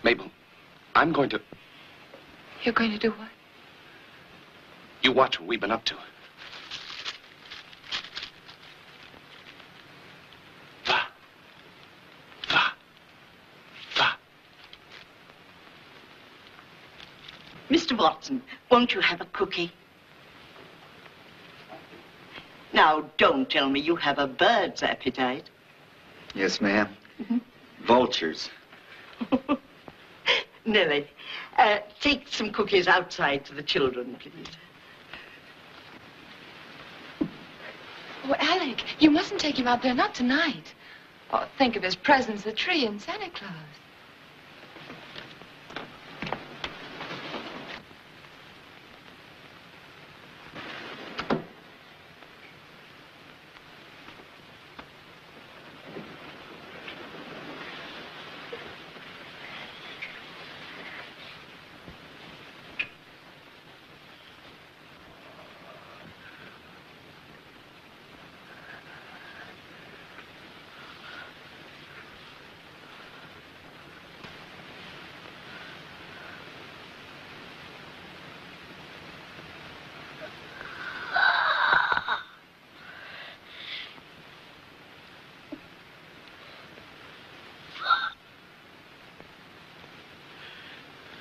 Mabel, I'm going to... You're going to do what? You watch what we've been up to. Va. Va. Va. Mr. Watson, won't you have a cookie? Now, don't tell me you have a bird's appetite. Yes, ma'am. Vultures. Nellie, take some cookies outside to the children, please. Oh, Alec, you mustn't take him out there, not tonight. Oh, think of his presents, the tree and Santa Claus.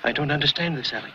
I don't understand this, Alec.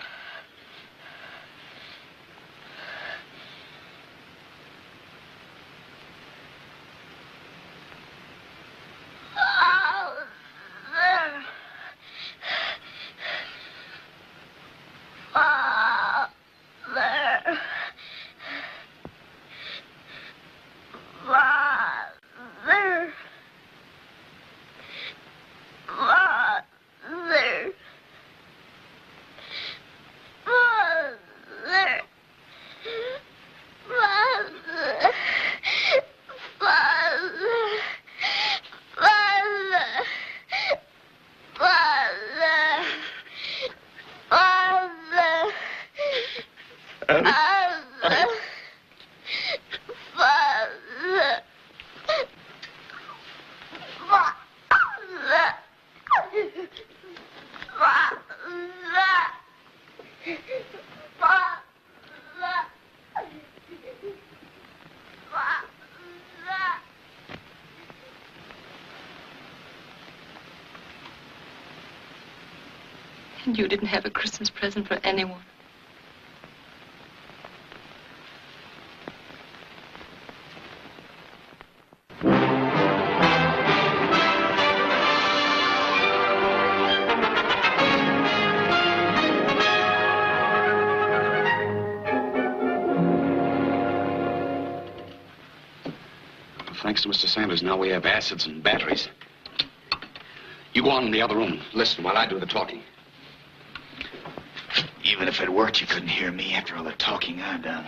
And you didn't have a Christmas present for anyone. Thanks to Mr. Sanders, now we have acids and batteries. You go on in the other room. Listen while I do the talking. Even if it worked, you couldn't hear me after all the talking I've done.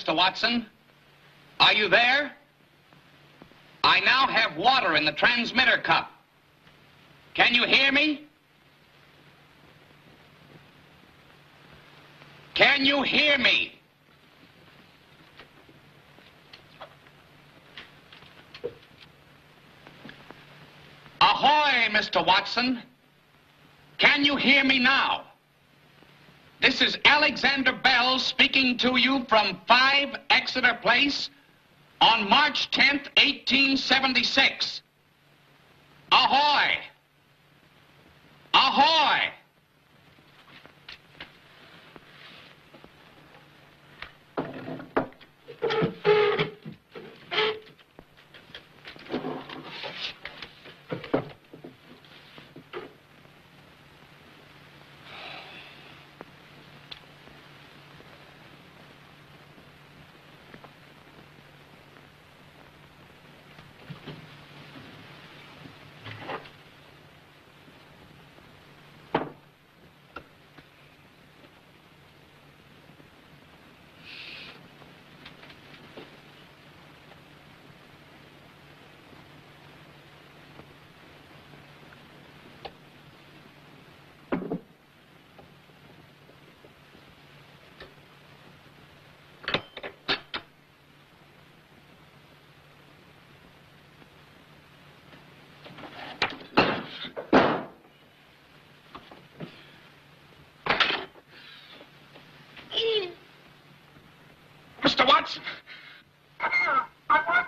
Mr. Watson. Are you there? I now have water in the transmitter cup. Can you hear me? Can you hear me? Ahoy, Mr. Watson. Can you hear me now? This is Alexander Bell speaking to you from 5 Exeter Place on March 10th, 1876. Ahoy! Ahoy! Mr. Watson! I want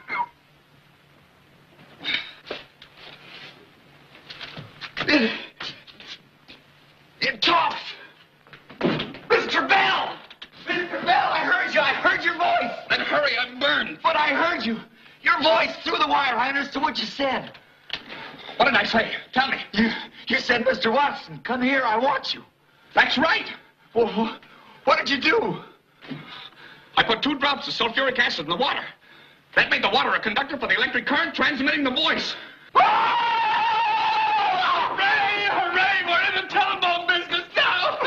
to. You're tough! Mr. Bell! Mr. Bell, I heard you! I heard your voice! Then hurry, I'm burned. But I heard you. Your voice through the wire. I understood what you said. What did I say? Tell me. You said, Mr. Watson, come here, I want you. That's right. Well, what did you do? I put 2 drops of sulfuric acid in the water. That made the water a conductor for the electric current transmitting the voice. Oh! Hooray! Hooray! We're in the telephone business now!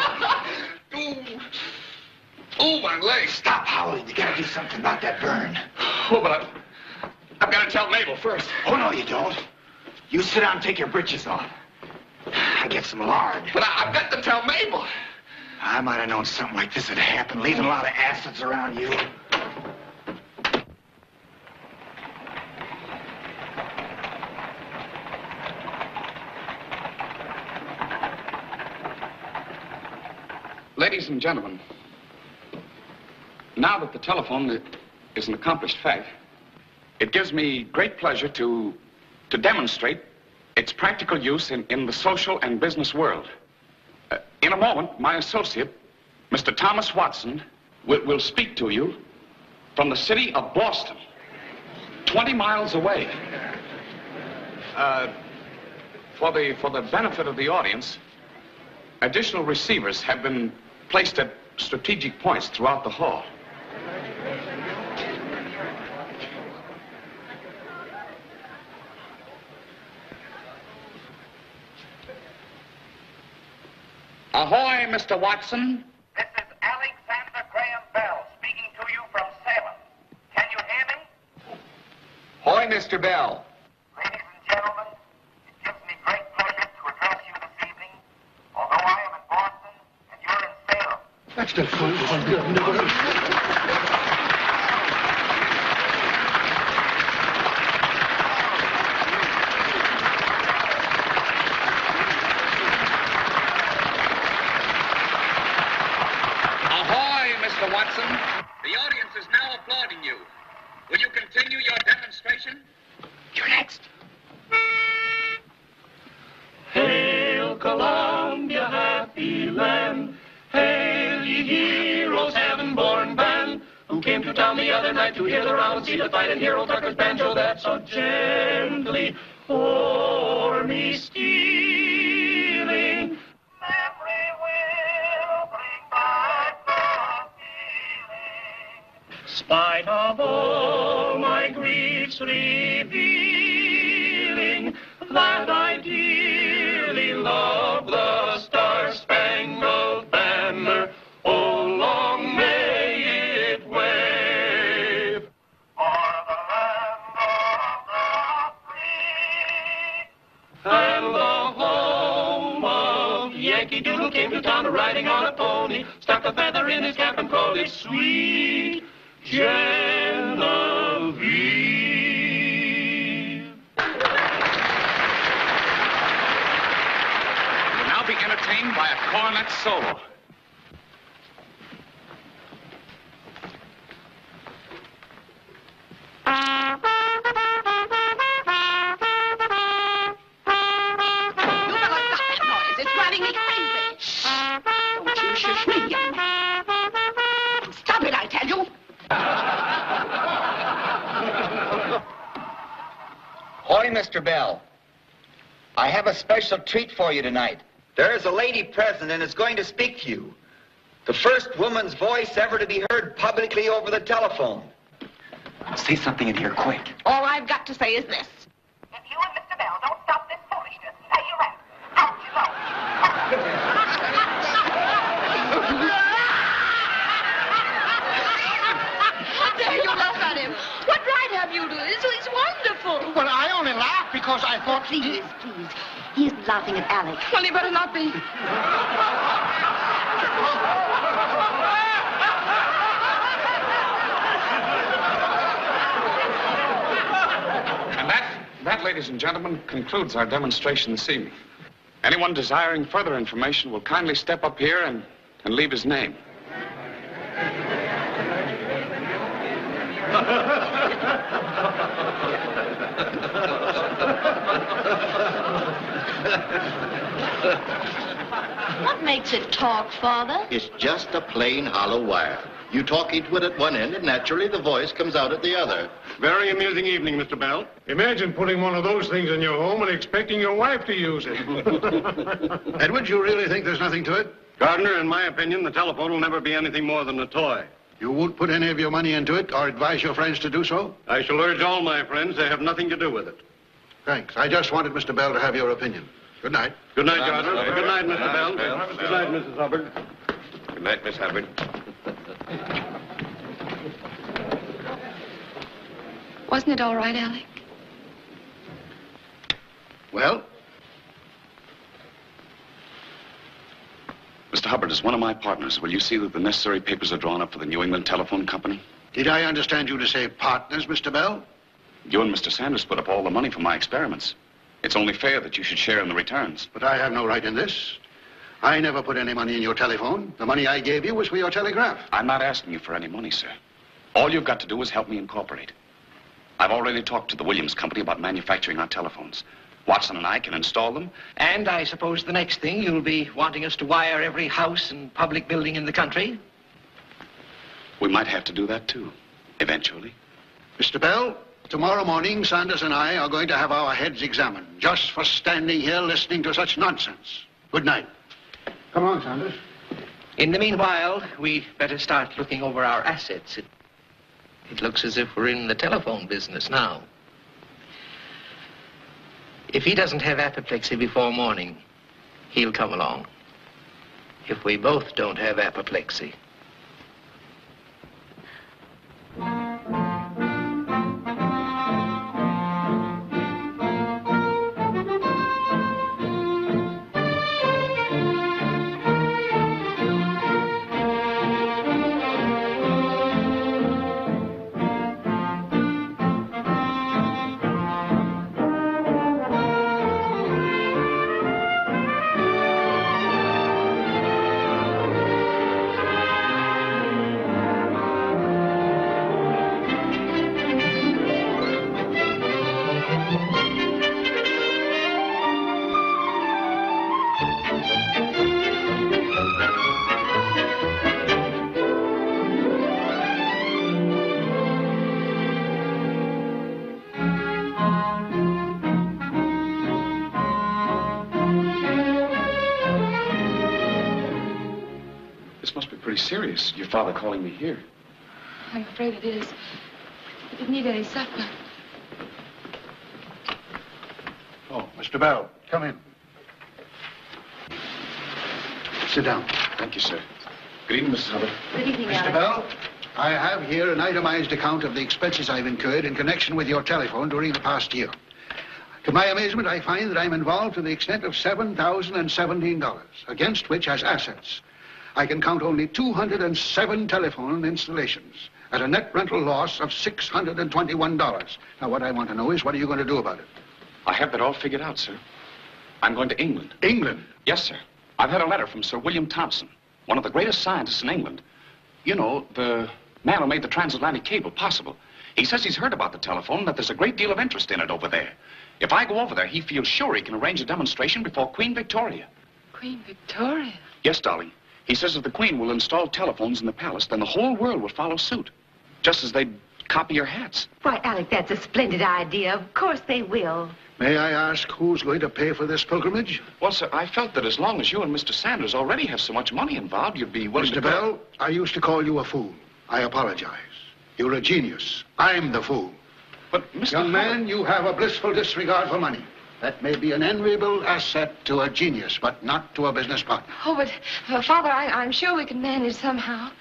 Oh, my leg. Stop howling. You gotta do something about that burn. Oh, but I've got to tell Mabel first. Oh, no, you don't. You sit down and take your britches off. I get some lard. But I've got to tell Mabel. I might have known something like this would happen, leaving a lot of acids around you. Ladies and gentlemen, now that the telephone is an accomplished fact, it gives me great pleasure to demonstrate its practical use in the social and business world. In a moment, my associate, Mr. Thomas Watson, will speak to you from the city of Boston, 20 miles away. For the benefit of the audience, additional receivers have been placed at strategic points throughout the hall. Ahoy, Mr. Watson. This is Alexander Graham Bell speaking to you from Salem. Can you hear me? Ahoy, Mr. Bell. Ladies and gentlemen, it gives me great pleasure to address you this evening. Although I am in Boston and you're in Salem. That's the fun. Mr. Watson, the audience is now applauding you. Will you continue your demonstration? You're next. Hail Columbia, happy land. Hail ye heroes, heaven-born band, who came to town the other night to hear the round, see the fight, and hear old Tucker's banjo that so gently o'er me stealing. Memory will bring back the spite of all my griefs revealing, that I dearly love the Star-Spangled Banner. Oh, long may it wave. Yankee-Doodle came to town riding on a pony, stuck a feather in his cap and called it Sweet Genevieve. You'll now be entertained by a cornet solo. Stop it, I tell you. Hoy, Mr. Bell. I have a special treat for you tonight. There is a lady present and is going to speak to you. The first woman's voice ever to be heard publicly over the telephone. Say something in here, quick. All I've got to say is this. If you and Mr. Bell don't stop this foolishness, pay your rent. Out you go. How dare you laugh at him? What right have you to this? He's wonderful. Well, I only laughed because I thought... Please. He isn't laughing at Alec. Well, he better not be. And that, ladies and gentlemen, concludes our demonstration this evening. Anyone desiring further information will kindly step up here and leave his name. What makes it talk, Father? It's just a plain hollow wire. You talk into it at one end, and naturally the voice comes out at the other. Very amusing evening, Mr. Bell. Imagine putting one of those things in your home and expecting your wife to use it. Edward, you really think there's nothing to it? Gardner, in my opinion, the telephone will never be anything more than a toy. You won't put any of your money into it or advise your friends to do so? I shall urge all my friends to have nothing to do with it. Thanks. I just wanted Mr. Bell to have your opinion. Good night. Good night, Gardner. Good night, Mr. Bell. Good night, Mrs. Hubbard. Good night, Miss Hubbard. Wasn't it all right, Alec? Well? Mr. Hubbard, as one of my partners, will you see that the necessary papers are drawn up for the New England Telephone Company? Did I understand you to say partners, Mr. Bell? You and Mr. Sanders put up all the money for my experiments. It's only fair that you should share in the returns. But I have no right in this. I never put any money in your telephone. The money I gave you was for your telegraph. I'm not asking you for any money, sir. All you've got to do is help me incorporate. I've already talked to the Williams Company about manufacturing our telephones. Watson and I can install them. And I suppose the next thing you'll be wanting us to wire every house and public building in the country? We might have to do that, too, eventually. Mr. Bell, tomorrow morning, Sanders and I are going to have our heads examined, just for standing here listening to such nonsense. Good night. Come on, Sanders. In the meanwhile, we better start looking over our assets. It looks as if we're in the telephone business now. If he doesn't have apoplexy before morning, he'll come along. If we both don't have apoplexy. Serious, your father calling me here. I'm afraid it is. He didn't eat any supper. Oh, Mr. Bell, come in. Sit down. Thank you, sir. Good evening, Mrs. Hubbard. Good evening, Mr. Bell, I have here an itemized account of the expenses I've incurred in connection with your telephone during the past year. To my amazement, I find that I'm involved to the extent of $7,017, against which, as assets, I can count only 207 telephone installations at a net rental loss of $621. Now, what I want to know is, what are you going to do about it? I have that all figured out, sir. I'm going to England. England? Yes, sir. I've had a letter from Sir William Thompson, one of the greatest scientists in England. You know, the man who made the transatlantic cable possible. He says he's heard about the telephone, that there's a great deal of interest in it over there. If I go over there, he feels sure he can arrange a demonstration before Queen Victoria. Queen Victoria? Yes, darling. He says if the Queen will install telephones in the palace, then the whole world will follow suit. Just as they'd copy your hats. Why, Alec, that's a splendid idea. Of course they will. May I ask who's going to pay for this pilgrimage? Well, sir, I felt that as long as you and Mr. Sanders already have so much money involved, you'd be willing to... Mr. Bell, I used to call you a fool. I apologize. You're a genius. I'm the fool. But, Mr. Young man, you have a blissful disregard for money. That may be an enviable asset to a genius, but not to a business partner. Oh, but, Father, I'm sure we can manage somehow.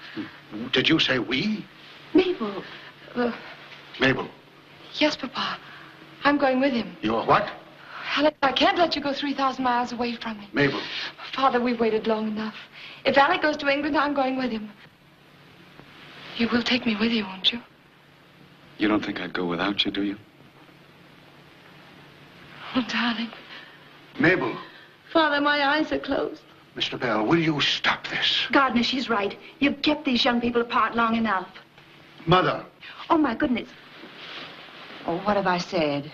Did you say we? Mabel. Mabel. Yes, Papa. I'm going with him. You're what? Alec, I can't let you go 3,000 miles away from me. Mabel. Father, we've waited long enough. If Alec goes to England, I'm going with him. You will take me with you, won't you? You don't think I'd go without you, do you? Oh, darling. Mabel. Father, my eyes are closed. Mr. Bell, will you stop this? Gardner, she's right. You've kept these young people apart long enough. Mother. Oh, my goodness. Oh, what have I said?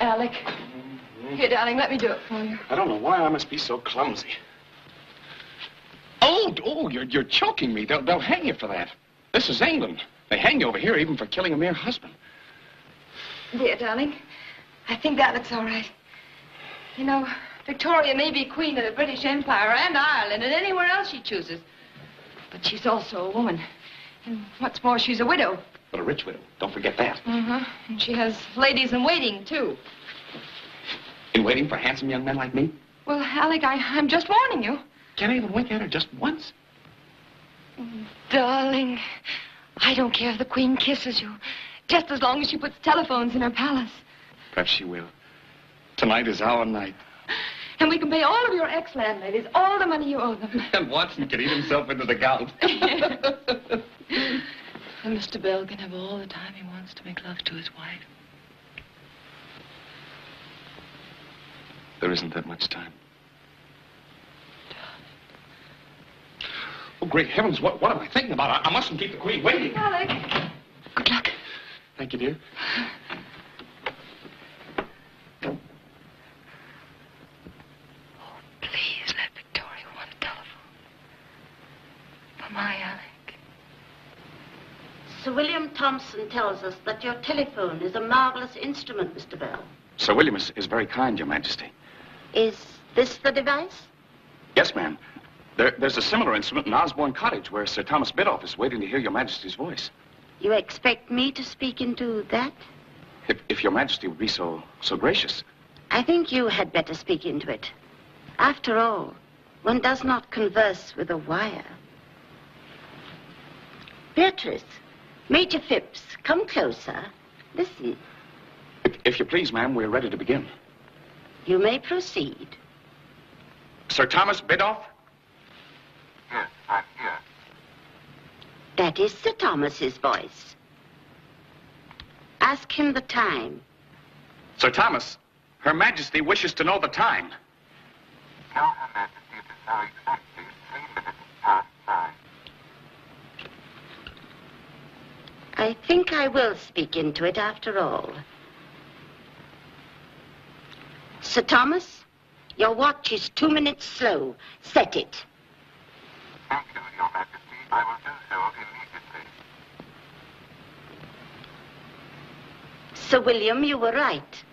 Alec. Here, darling, let me do it for you. I don't know why I must be so clumsy. Oh, you're choking me. They'll hang you for that. This is England. They hang you over here even for killing a mere husband. Dear, darling, I think Alec's all right. You know, Victoria may be queen of the British Empire and Ireland and anywhere else she chooses. But she's also a woman. And what's more, she's a widow. But a rich widow. Don't forget that. Uh-huh. And she has ladies in waiting, too. In waiting for handsome young men like me? Well, Alec, I'm just warning you. Can I even wink at her just once? Darling, I don't care if the Queen kisses you. Just as long as she puts telephones in her palace. Perhaps she will. Tonight is our night. And we can pay all of your ex-landladies all the money you owe them. And Watson can eat himself into the gout. And Mr. Bell can have all the time he wants to make love to his wife. There isn't that much time. Oh, great heavens, what am I thinking about? I mustn't keep the Queen waiting. Alec. Good luck. Thank you, dear. Please let Victoria want a telephone. For my Alec. Sir William Thompson tells us that your telephone is a marvelous instrument, Mr. Bell. Sir William is very kind, Your Majesty. Is this the device? Yes, ma'am. There's a similar instrument in Osborne Cottage where Sir Thomas Biddulph is waiting to hear Your Majesty's voice. You expect me to speak into that? If Your Majesty would be so gracious. I think you had better speak into it. After all, one does not converse with a wire. Beatrice, Major Phipps, come closer. Listen. If you please, ma'am, we're ready to begin. You may proceed. Sir Thomas Biddulph? Yes, I'm here. That is Sir Thomas's voice. Ask him the time. Sir Thomas, Her Majesty wishes to know the time. Tell Her Majesty it is now exactly 3 minutes past 9. I think I will speak into it after all. Sir Thomas, Your watch is 2 minutes slow. Set it. Thank you, Your Majesty. I will do so immediately. Sir William, you were right.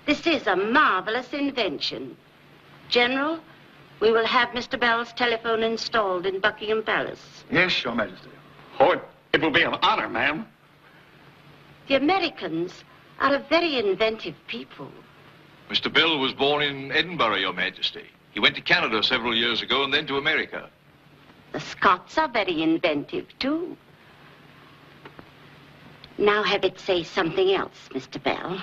This is a marvelous invention. General, we will have Mr. Bell's telephone installed in Buckingham Palace. Yes, Your Majesty. Oh, it will be an honor, ma'am. The Americans are a very inventive people. Mr. Bell was born in Edinburgh, Your Majesty. He went to Canada several years ago and then to America. The Scots are very inventive, too. Now have it say something else, Mr. Bell.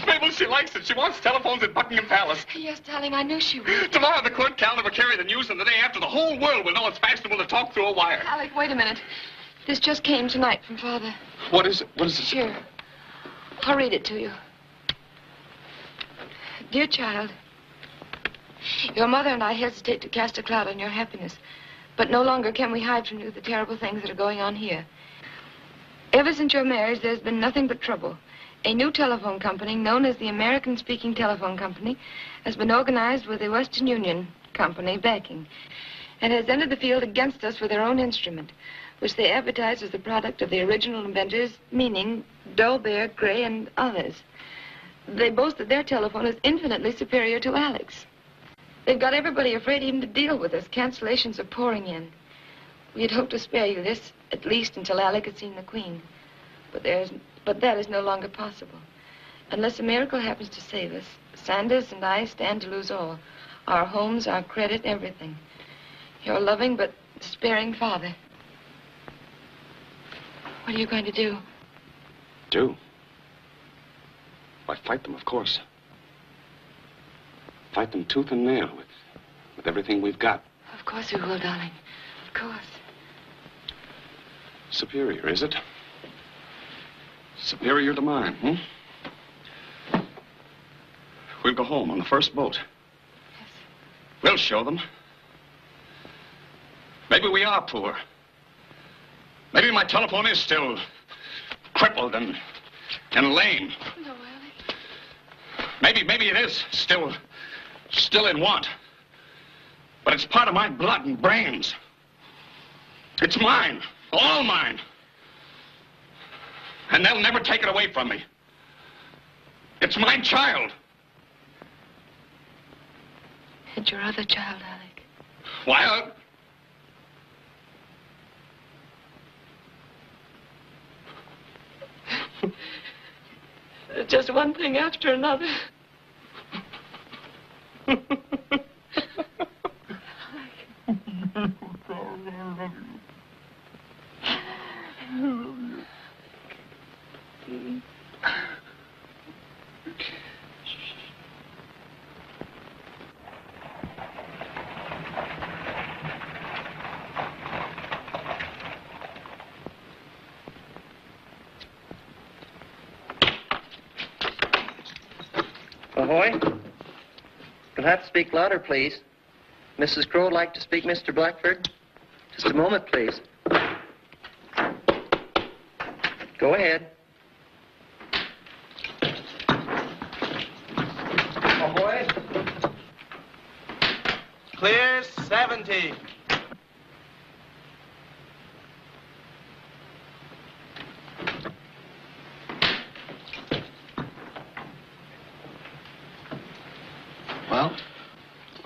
Mabel, she likes it. She wants telephones at Buckingham Palace. Yes, darling, I knew she would. Tomorrow the court calendar will carry the news, and the day after the whole world will know it's fashionable to talk through a wire. Alec, wait a minute. This just came tonight from Father. What is it? What is it? Here. I'll read it to you. Dear child, your mother and I hesitate to cast a cloud on your happiness, but no longer can we hide from you the terrible things that are going on here. Ever since your marriage, there's been nothing but trouble. A new telephone company, known as the American-speaking Telephone Company, has been organized with the Western Union Company backing, and has entered the field against us with their own instrument, which they advertise as the product of the original inventors, meaning Dolbear, Gray, and others. They boast that their telephone is infinitely superior to Alec's. They've got everybody afraid even to deal with us. Cancellations are pouring in. We had hoped to spare you this, at least until Alec had seen the Queen. But that is no longer possible. Unless a miracle happens to save us, Sanders and I stand to lose all. Our homes, our credit, everything. Your loving but despairing father. What are you going to do? Do? Why, fight them, of course. Fight them tooth and nail with everything we've got. Of course we will, darling. Of course. Superior, is it? Superior to mine, We'll go home on the first boat. Yes. We'll show them. Maybe we are poor. Maybe my telephone is still crippled and lame. No, Alec. Maybe it is still in want. But it's part of my blood and brains. It's mine, all mine. And they'll never take it away from me. It's my child. It's your other child, Alec. Why? Just one thing after another. Ahoy. You'll have to speak louder, please. Mrs. Crow would like to speak Mr. Blackford. Just a moment, please. Go ahead. Ahoy. Clear 70. Well,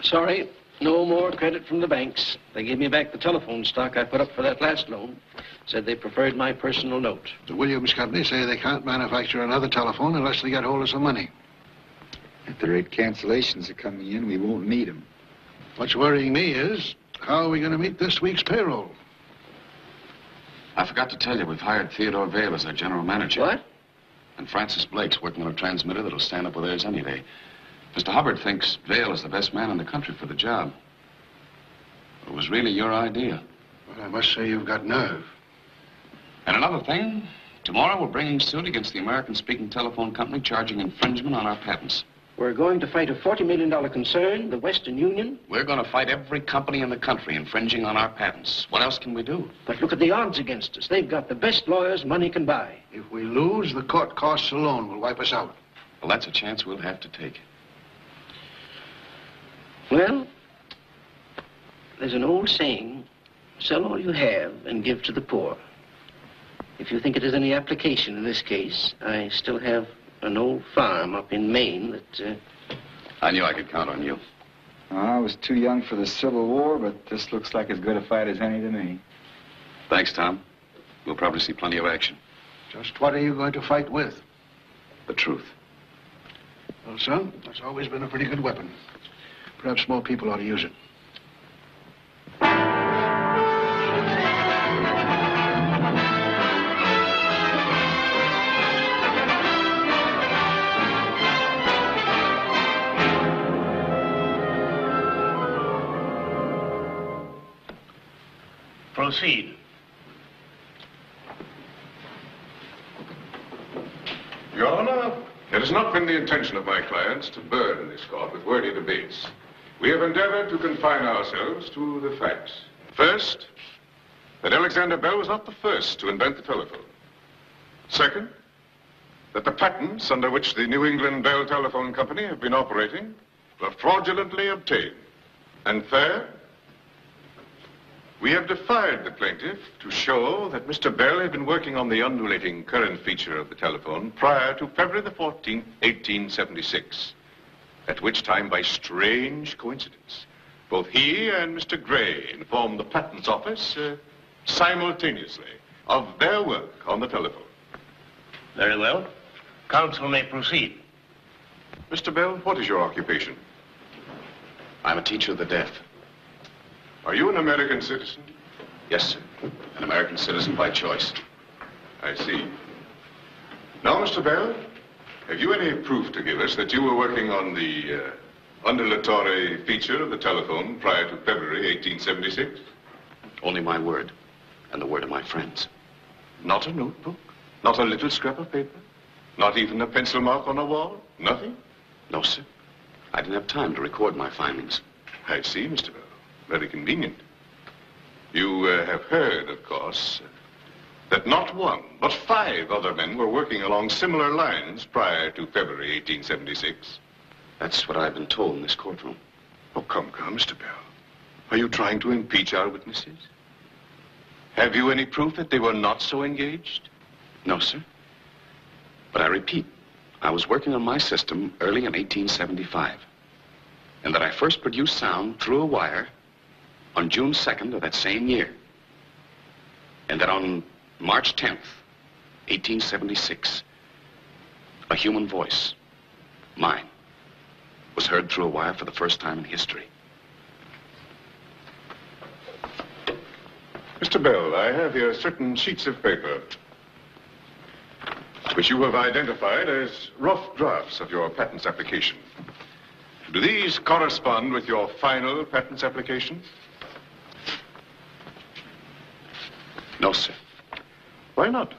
sorry, no more credit from the banks. They gave me back the telephone stock I put up for that last loan. Said they preferred my personal note. The Williams Company say they can't manufacture another telephone unless they get hold of some money. At the rate cancellations are coming in, we won't need them. What's worrying me is, how are we going to meet this week's payroll? I forgot to tell you, we've hired Theodore Vale as our general manager. What? And Francis Blake's working on a transmitter that'll stand up with theirs any day. Mr. Hubbard thinks Vale is the best man in the country for the job. It was really your idea. Well, I must say you've got nerve. And another thing, tomorrow we're bringing suit against the American-speaking telephone company charging infringement on our patents. We're going to fight a $40 million concern, the Western Union. We're going to fight every company in the country infringing on our patents. What else can we do? But look at the odds against us. They've got the best lawyers money can buy. If we lose, the court costs alone will wipe us out. Well, that's a chance we'll have to take. Well, there's an old saying, sell all you have and give to the poor. If you think it has any application in this case, I still have an old farm up in Maine that... I knew I could count on you. I was too young for the Civil War, but this looks like as good a fight as any to me. Thanks, Tom. We'll probably see plenty of action. Just what are you going to fight with? The truth. Well, son, that's always been a pretty good weapon. Perhaps more people ought to use it. Proceed. Your Honor, it has not been the intention of my clients to burden this court with wordy debates. We have endeavored to confine ourselves to the facts. First, that Alexander Bell was not the first to invent the telephone. Second, that the patents under which the New England Bell Telephone Company have been operating were fraudulently obtained. And third, we have defied the plaintiff to show that Mr. Bell had been working on the undulating current feature of the telephone prior to February the 14th, 1876, at which time, by strange coincidence, both he and Mr. Gray informed the Patents Office simultaneously of their work on the telephone. Very well. Counsel may proceed. Mr. Bell, what is your occupation? I'm a teacher of the deaf. Are you an American citizen? Yes, sir. An American citizen by choice. I see. Now, Mr. Bell, have you any proof to give us that you were working on the undulatory feature of the telephone prior to February 1876? Only my word, and the word of my friends. Not a notebook? Not a little scrap of paper? Not even a pencil mark on a wall? Nothing? No, sir. I didn't have time to record my findings. I see, Mr. Bell. Very convenient. You have heard, of course, that not one, but 5 other men were working along similar lines prior to February 1876. That's what I've been told in this courtroom. Oh, come, Mr. Bell. Are you trying to impeach our witnesses? Have you any proof that they were not so engaged? No, sir. But I repeat, I was working on my system early in 1875. And that I first produced sound through a wire on June 2nd of that same year. And that on March 10th, 1876, a human voice, mine, was heard through a wire for the first time in history. Mr. Bell, I have here certain sheets of paper which you have identified as rough drafts of your patents application. Do these correspond with your final patents application? No, sir. Why not?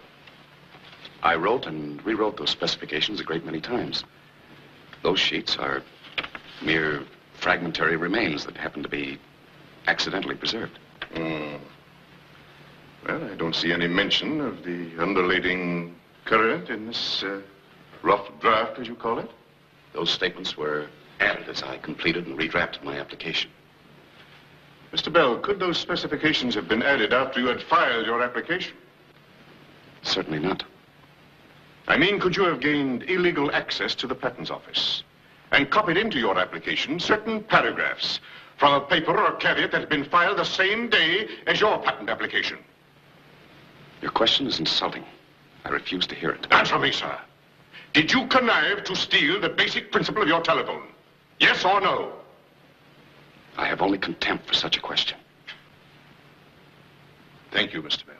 I wrote and rewrote those specifications a great many times. Those sheets are mere fragmentary remains that happen to be accidentally preserved. Well, I don't see any mention of the undulating current in this rough draft, as you call it. Those statements were added as I completed and redrafted my application. Mr. Bell, could those specifications have been added after you had filed your application? Certainly not. I mean, could you have gained illegal access to the Patents Office and copied into your application certain paragraphs from a paper or caveat that had been filed the same day as your patent application? Your question is insulting. I refuse to hear it. Answer me, sir. Did you connive to steal the basic principle of your telephone? Yes or no? I have only contempt for such a question. Thank you, Mr. Bell.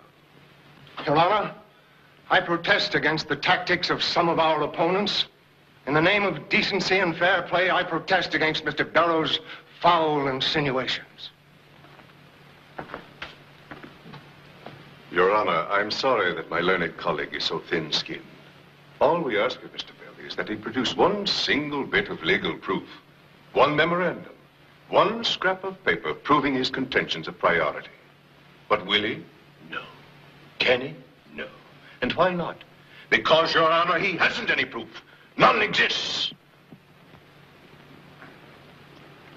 Your Honor, I protest against the tactics of some of our opponents. In the name of decency and fair play, I protest against Mr. Barrow's foul insinuations. Your Honor, I'm sorry that my learned colleague is so thin-skinned. All we ask of Mr. Bell is that he produce one single bit of legal proof, one memorandum, one scrap of paper proving his contentions of priority. But will he? No. Can he? No. And why not? Because, Your Honor, he hasn't any proof. None exists.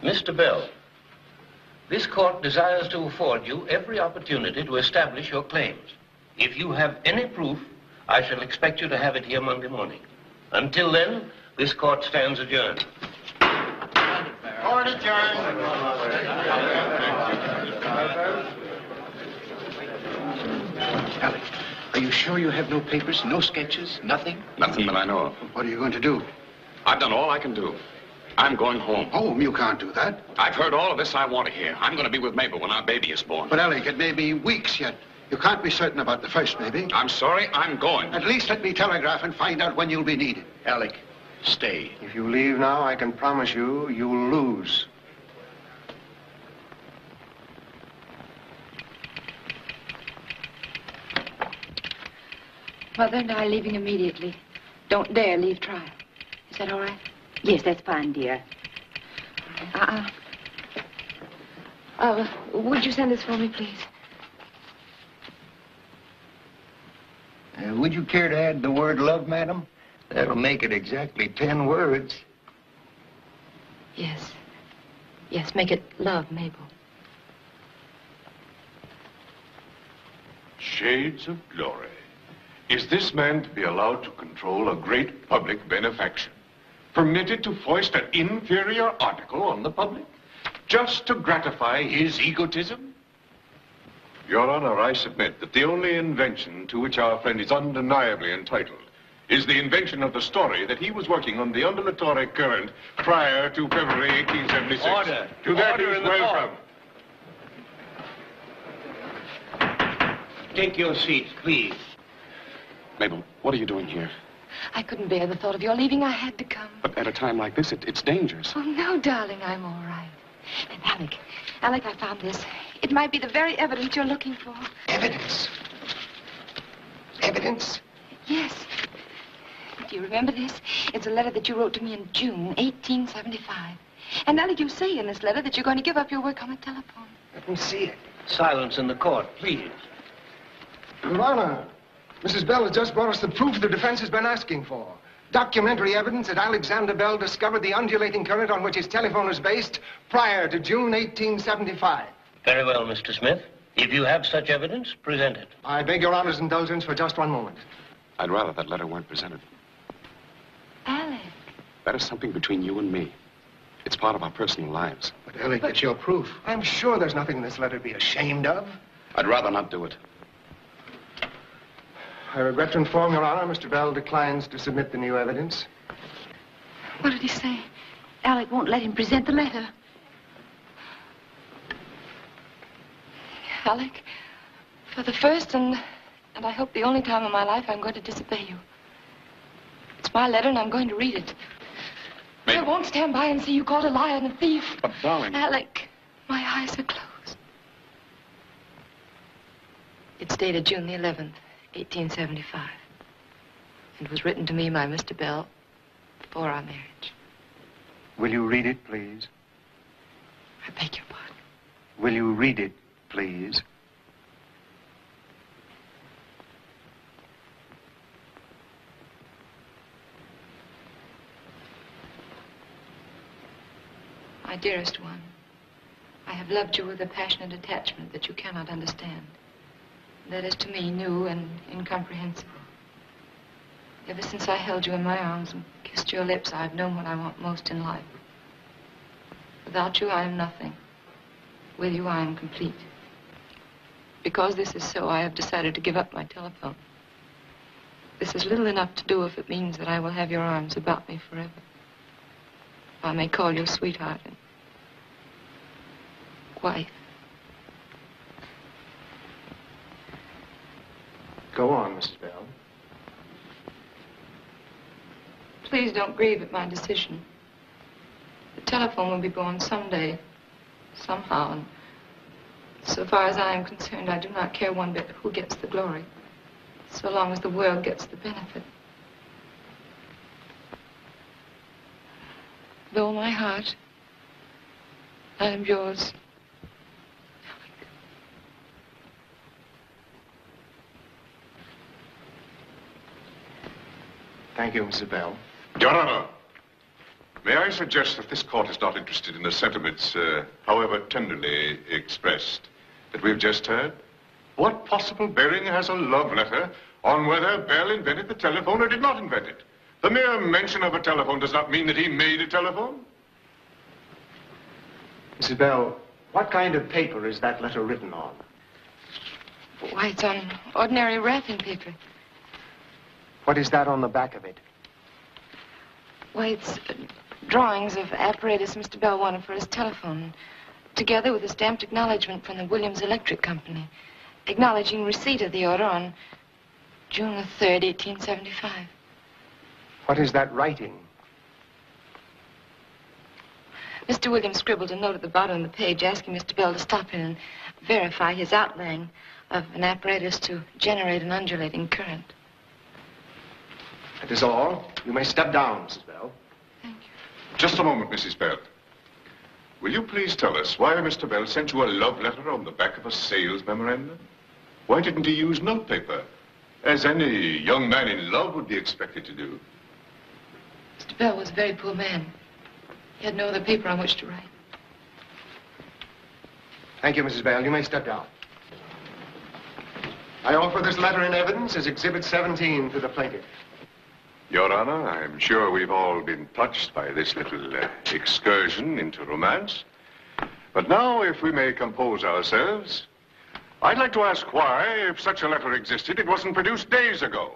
Mr. Bell, this court desires to afford you every opportunity to establish your claims. If you have any proof, I shall expect you to have it here Monday morning. Until then, this court stands adjourned. Court adjourned. Alec, are you sure you have no papers, no sketches, nothing? Nothing that I know of. What are you going to do? I've done all I can do. I'm going home. Home? You can't do that. I've heard all of this I want to hear. I'm going to be with Mabel when our baby is born. But, Alec, it may be weeks yet. You can't be certain about the first baby. I'm sorry, I'm going. At least let me telegraph and find out when you'll be needed. Alec, stay. If you leave now, I can promise you, you'll lose. Mother and I are leaving immediately. Don't dare leave trial. Is that all right? Yes, that's fine, dear. Would you send this for me, please? Would you care to add the word love, madam? That'll make it exactly 10 words. Yes. Yes, make it love, Mabel. Shades of glory. Is this man to be allowed to control a great public benefaction? Permitted to foist an inferior article on the public? Just to gratify his egotism? Your Honor, I submit that the only invention to which our friend is undeniably entitled is the invention of the story that he was working on the undulatory current prior to February 1876. Order. To that Order he's in the welcome. court. Take your seats, please. Mabel, what are you doing here? I couldn't bear the thought of your leaving. I had to come. But at a time like this, it's dangerous. Oh, no, darling, I'm all right. And Alec, I found this. It might be the very evidence you're looking for. Evidence? Evidence? Yes. Do you remember this? It's a letter that you wrote to me in June 1875. And Alec, you say in this letter that you're going to give up your work on the telephone. Let me see it. Silence in the court, please. Your Honor, Mrs. Bell has just brought us the proof the defense has been asking for. Documentary evidence that Alexander Bell discovered the undulating current on which his telephone was based prior to June 1875. Very well, Mr. Smith. If you have such evidence, present it. I beg Your Honor's indulgence for just one moment. I'd rather that letter weren't presented. Alec. That is something between you and me. It's part of our personal lives. But, Alec, it's your proof. I'm sure there's nothing in this letter to be ashamed of. I'd rather not do it. I regret to inform Your Honor, Mr. Bell declines to submit the new evidence. What did he say? Alec won't let him present the letter. Alec, for the first and I hope the only time in my life, I'm going to disobey you. It's my letter, and I'm going to read it. Mabel. I won't stand by and see you called a liar and a thief. But, darling... Alec, my eyes are closed. It's dated June the 11th, 1875. It was written to me by Mr. Bell before our marriage. Will you read it, please? I beg your pardon. Will you read it, please? My dearest one, I have loved you with a passionate attachment that you cannot understand. That is to me new and incomprehensible. Ever since I held you in my arms and kissed your lips, I have known what I want most in life. Without you, I am nothing. With you, I am complete. Because this is so, I have decided to give up my telephone. This is little enough to do if it means that I will have your arms about me forever. If I may call you sweetheart and wife. Go on, Mrs. Bell. Please don't grieve at my decision. The telephone will be born someday, somehow, and so far as I am concerned, I do not care one bit who gets the glory, so long as the world gets the benefit. With all my heart, I am yours. Thank you, Mrs. Bell. Your Honor, may I suggest that this court is not interested in the sentiments, however tenderly expressed, that we've just heard? What possible bearing has a love letter on whether Bell invented the telephone or did not invent it? The mere mention of a telephone does not mean that he made a telephone. Mrs. Bell, what kind of paper is that letter written on? Why, it's on ordinary wrapping paper. What is that on the back of it? Why, it's drawings of apparatus Mr. Bell wanted for his telephone, together with a stamped acknowledgement from the Williams Electric Company, acknowledging receipt of the order on June the 3rd, 1875. What is that writing? Mr. Williams scribbled a note at the bottom of the page asking Mr. Bell to stop in and verify his outlaying of an apparatus to generate an undulating current. That is all. You may step down, Mrs. Bell. Just a moment, Mrs. Bell. Will you please tell us why Mr. Bell sent you a love letter on the back of a sales memorandum? Why didn't he use notepaper, as any young man in love would be expected to do? Mr. Bell was a very poor man. He had no other paper on which to write. Thank you, Mrs. Bell. You may step down. I offer this letter in evidence as Exhibit 17 to the plaintiff. Your Honor, I'm sure we've all been touched by this little excursion into romance. But now, if we may compose ourselves, I'd like to ask why, if such a letter existed, it wasn't produced days ago.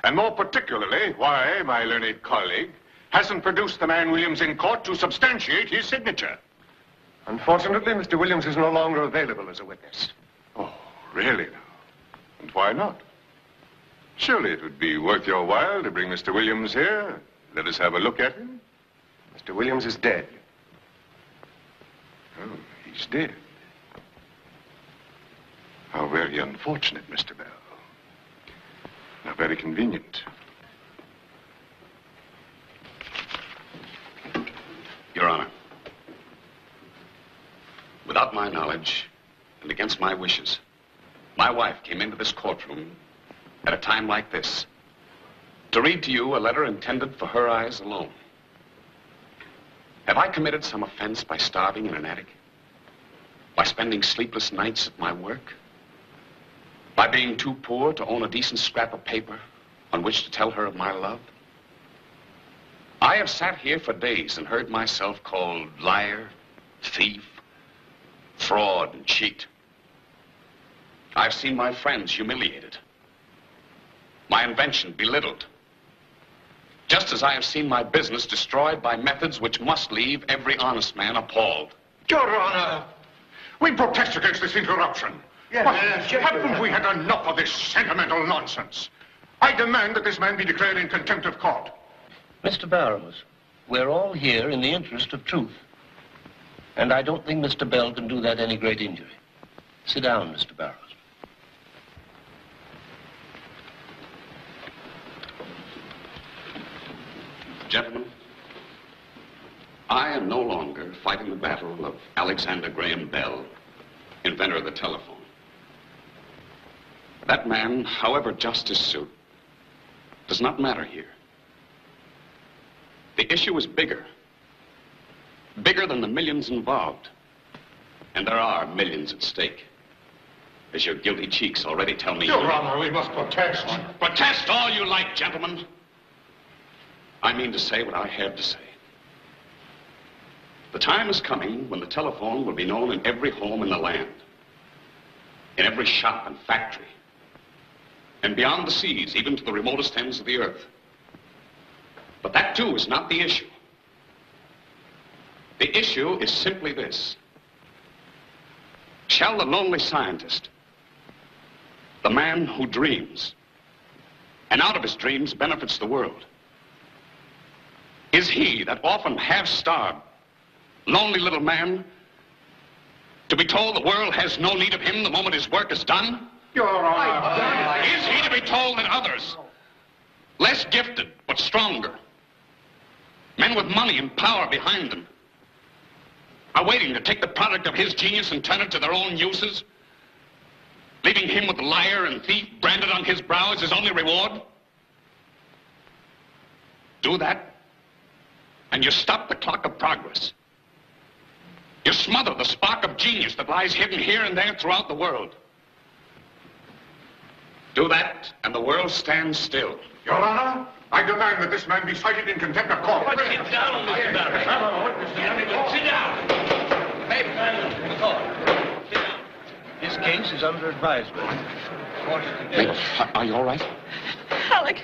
And more particularly, why my learned colleague hasn't produced the man Williams in court to substantiate his signature. Unfortunately, Mr. Williams is no longer available as a witness. Oh, really now? And why not? Surely it would be worth your while to bring Mr. Williams here. Let us have a look at him. Mr. Williams is dead. Oh, he's dead. How very unfortunate, Mr. Bell. How very convenient. Your Honor, without my knowledge and against my wishes, my wife came into this courtroom at a time like this to read to you a letter intended for her eyes alone. Have I committed some offense by starving in an attic? By spending sleepless nights at my work? By being too poor to own a decent scrap of paper on which to tell her of my love? I have sat here for days and heard myself called liar, thief, fraud, and cheat. I've seen my friends humiliated, my invention belittled, just as I have seen my business destroyed by methods which must leave every honest man appalled. Your Honor, we protest against this interruption. Haven't we had enough of this sentimental nonsense? I demand that this man be declared in contempt of court. Mr. Barrows, we're all here in the interest of truth. And I don't think Mr. Bell can do that any great injury. Sit down, Mr. Barrows. Gentlemen, I am no longer fighting the battle of Alexander Graham Bell, inventor of the telephone. That man, however just his suit, does not matter here. The issue is bigger than the millions involved. And there are millions at stake, as your guilty cheeks already tell me. Your Honor, we must protest. Protest all you like, gentlemen. I mean to say what I have to say. The time is coming when the telephone will be known in every home in the land, in every shop and factory, and beyond the seas, even to the remotest ends of the earth. But that, too, is not the issue. The issue is simply this. Shall the lonely scientist, the man who dreams, and out of his dreams benefits the world, is he, that often half-starved, lonely little man, to be told the world has no need of him the moment his work is done? Your Honor. Is he to be told that others, less gifted but stronger, Men with money and power behind them are waiting to take the product of his genius and turn it to their own uses, leaving him with liar and thief branded on his brow as his only reward. Do that, and you stop the clock of progress. You smother the spark of genius that lies hidden here and there throughout the world. Do that, and the world stands still. Your Honor, I demand that this man be cited in contempt of court. Sit down, Mr. Barrett. Sit down. This case is under advisement. Mabel, are you all right? Alec,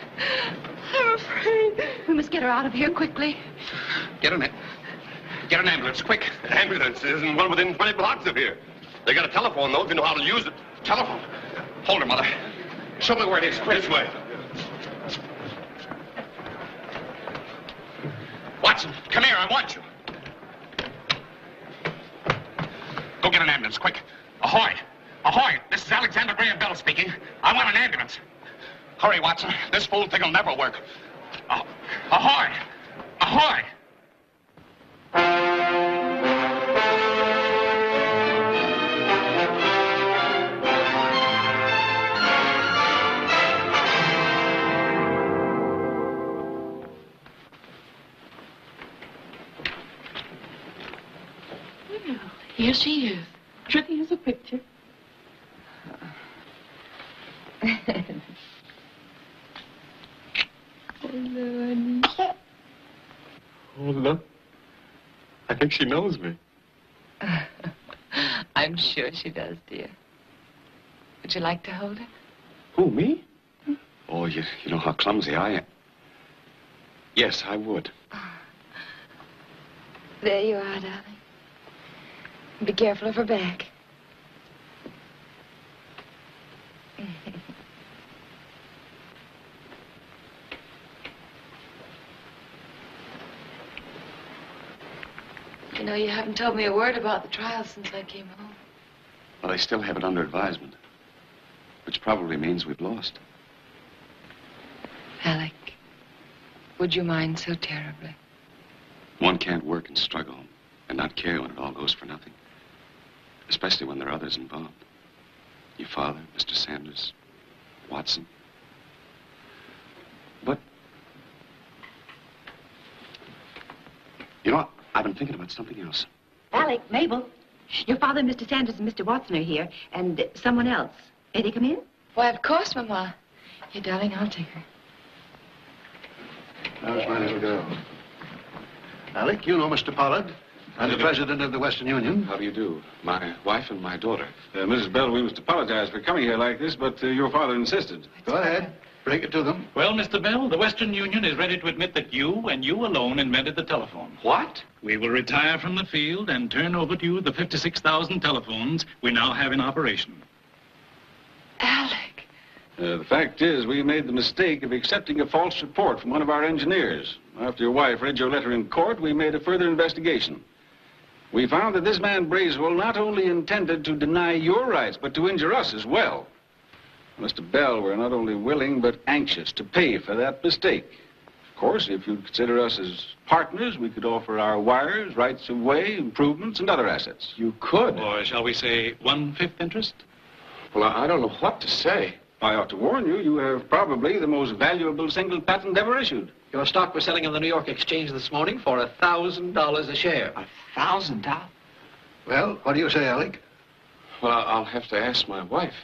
I'm afraid. We must get her out of here quickly. Get an ambulance, quick. Ambulance isn't one within 20 blocks of here. They got a telephone, though, if you know how to use it. Telephone? Hold her, Mother. Show me where it is, quick. This way. Watson, come here, I want you. Go get an ambulance, quick. Ahoy! Ahoy! This is Alexander Graham Bell speaking. I want an ambulance. Hurry, Watson. This fool thing will never work. Ahoy! Ahoy! Here she is, pretty as a picture. Oh, Lord. Oh, look. I think she knows me. I'm sure she does, dear. Would you like to hold her? Who, me? Oh, you know how clumsy I am. Yes, I would. There you are, darling. Be careful of her back. You know, you haven't told me a word about the trial since I came home. Well, they still have it under advisement, which probably means we've lost. Alec, would you mind so terribly? One can't work and struggle and not care when it all goes for nothing. Especially when there are others involved. Your father, Mr. Sanders, Watson. But, you know, I've been thinking about something else. Alec, Mabel, your father, Mr. Sanders, and Mr. Watson are here, and someone else. May they come in? Why, of course, Mama. Here, darling, I'll take her. How's my little girl? Alec, you know Mr. Pollard. I'm the president of the Western Union. How do you do? My wife and my daughter. Mrs. Bell, we must apologize for coming here like this, but your father insisted. Go ahead. Break it to them. Well, Mr. Bell, the Western Union is ready to admit that you and you alone invented the telephone. What? We will retire from the field and turn over to you the 56,000 telephones we now have in operation. Alec. The fact is, we made the mistake of accepting a false report from one of our engineers. After your wife read your letter in court, we made a further investigation. We found that this man Bracewell not only intended to deny your rights, but to injure us as well. Mr. Bell, we're not only willing, but anxious to pay for that mistake. Of course, if you consider us as partners, we could offer our wires, rights of way, improvements, and other assets. You could. Or shall we say 1/5 interest? Well, I don't know what to say. I ought to warn you, you have probably the most valuable single patent ever issued. Your stock was selling on the New York Exchange this morning for $1,000 a share. $1,000? Well, what do you say, Alec? Well, I'll have to ask my wife.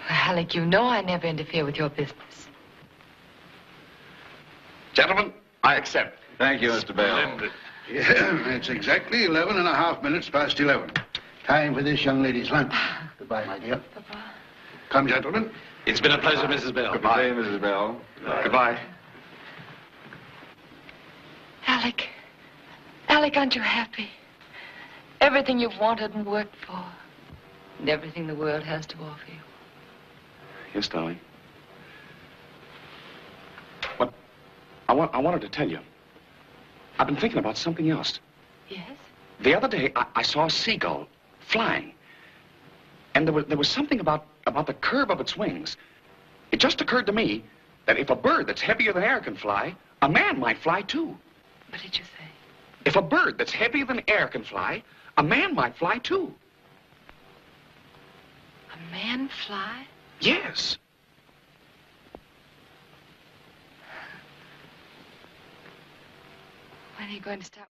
Alec, you know I never interfere with your business. Gentlemen, I accept. Thank you, Mr. Bell. Yeah, it's exactly 11.5 minutes past 11. Time for this young lady's lunch. Goodbye, my dear. Papa. Come, gentlemen. It's been a pleasure, Mrs. Bell. Goodbye, Mrs. Bell. Goodbye. Alec. Alec, aren't you happy? Everything you've wanted and worked for. And everything the world has to offer you. Yes, darling. But I wanted to tell you. I've been thinking about something else. Yes? The other day, I saw a seagull flying. And there was something about the curve of its wings. It just occurred to me that if a bird that's heavier than air can fly, A man might fly, too. What did you say? If a bird that's heavier than air can fly, a man might fly, too. A man fly? Yes. When are you going to start?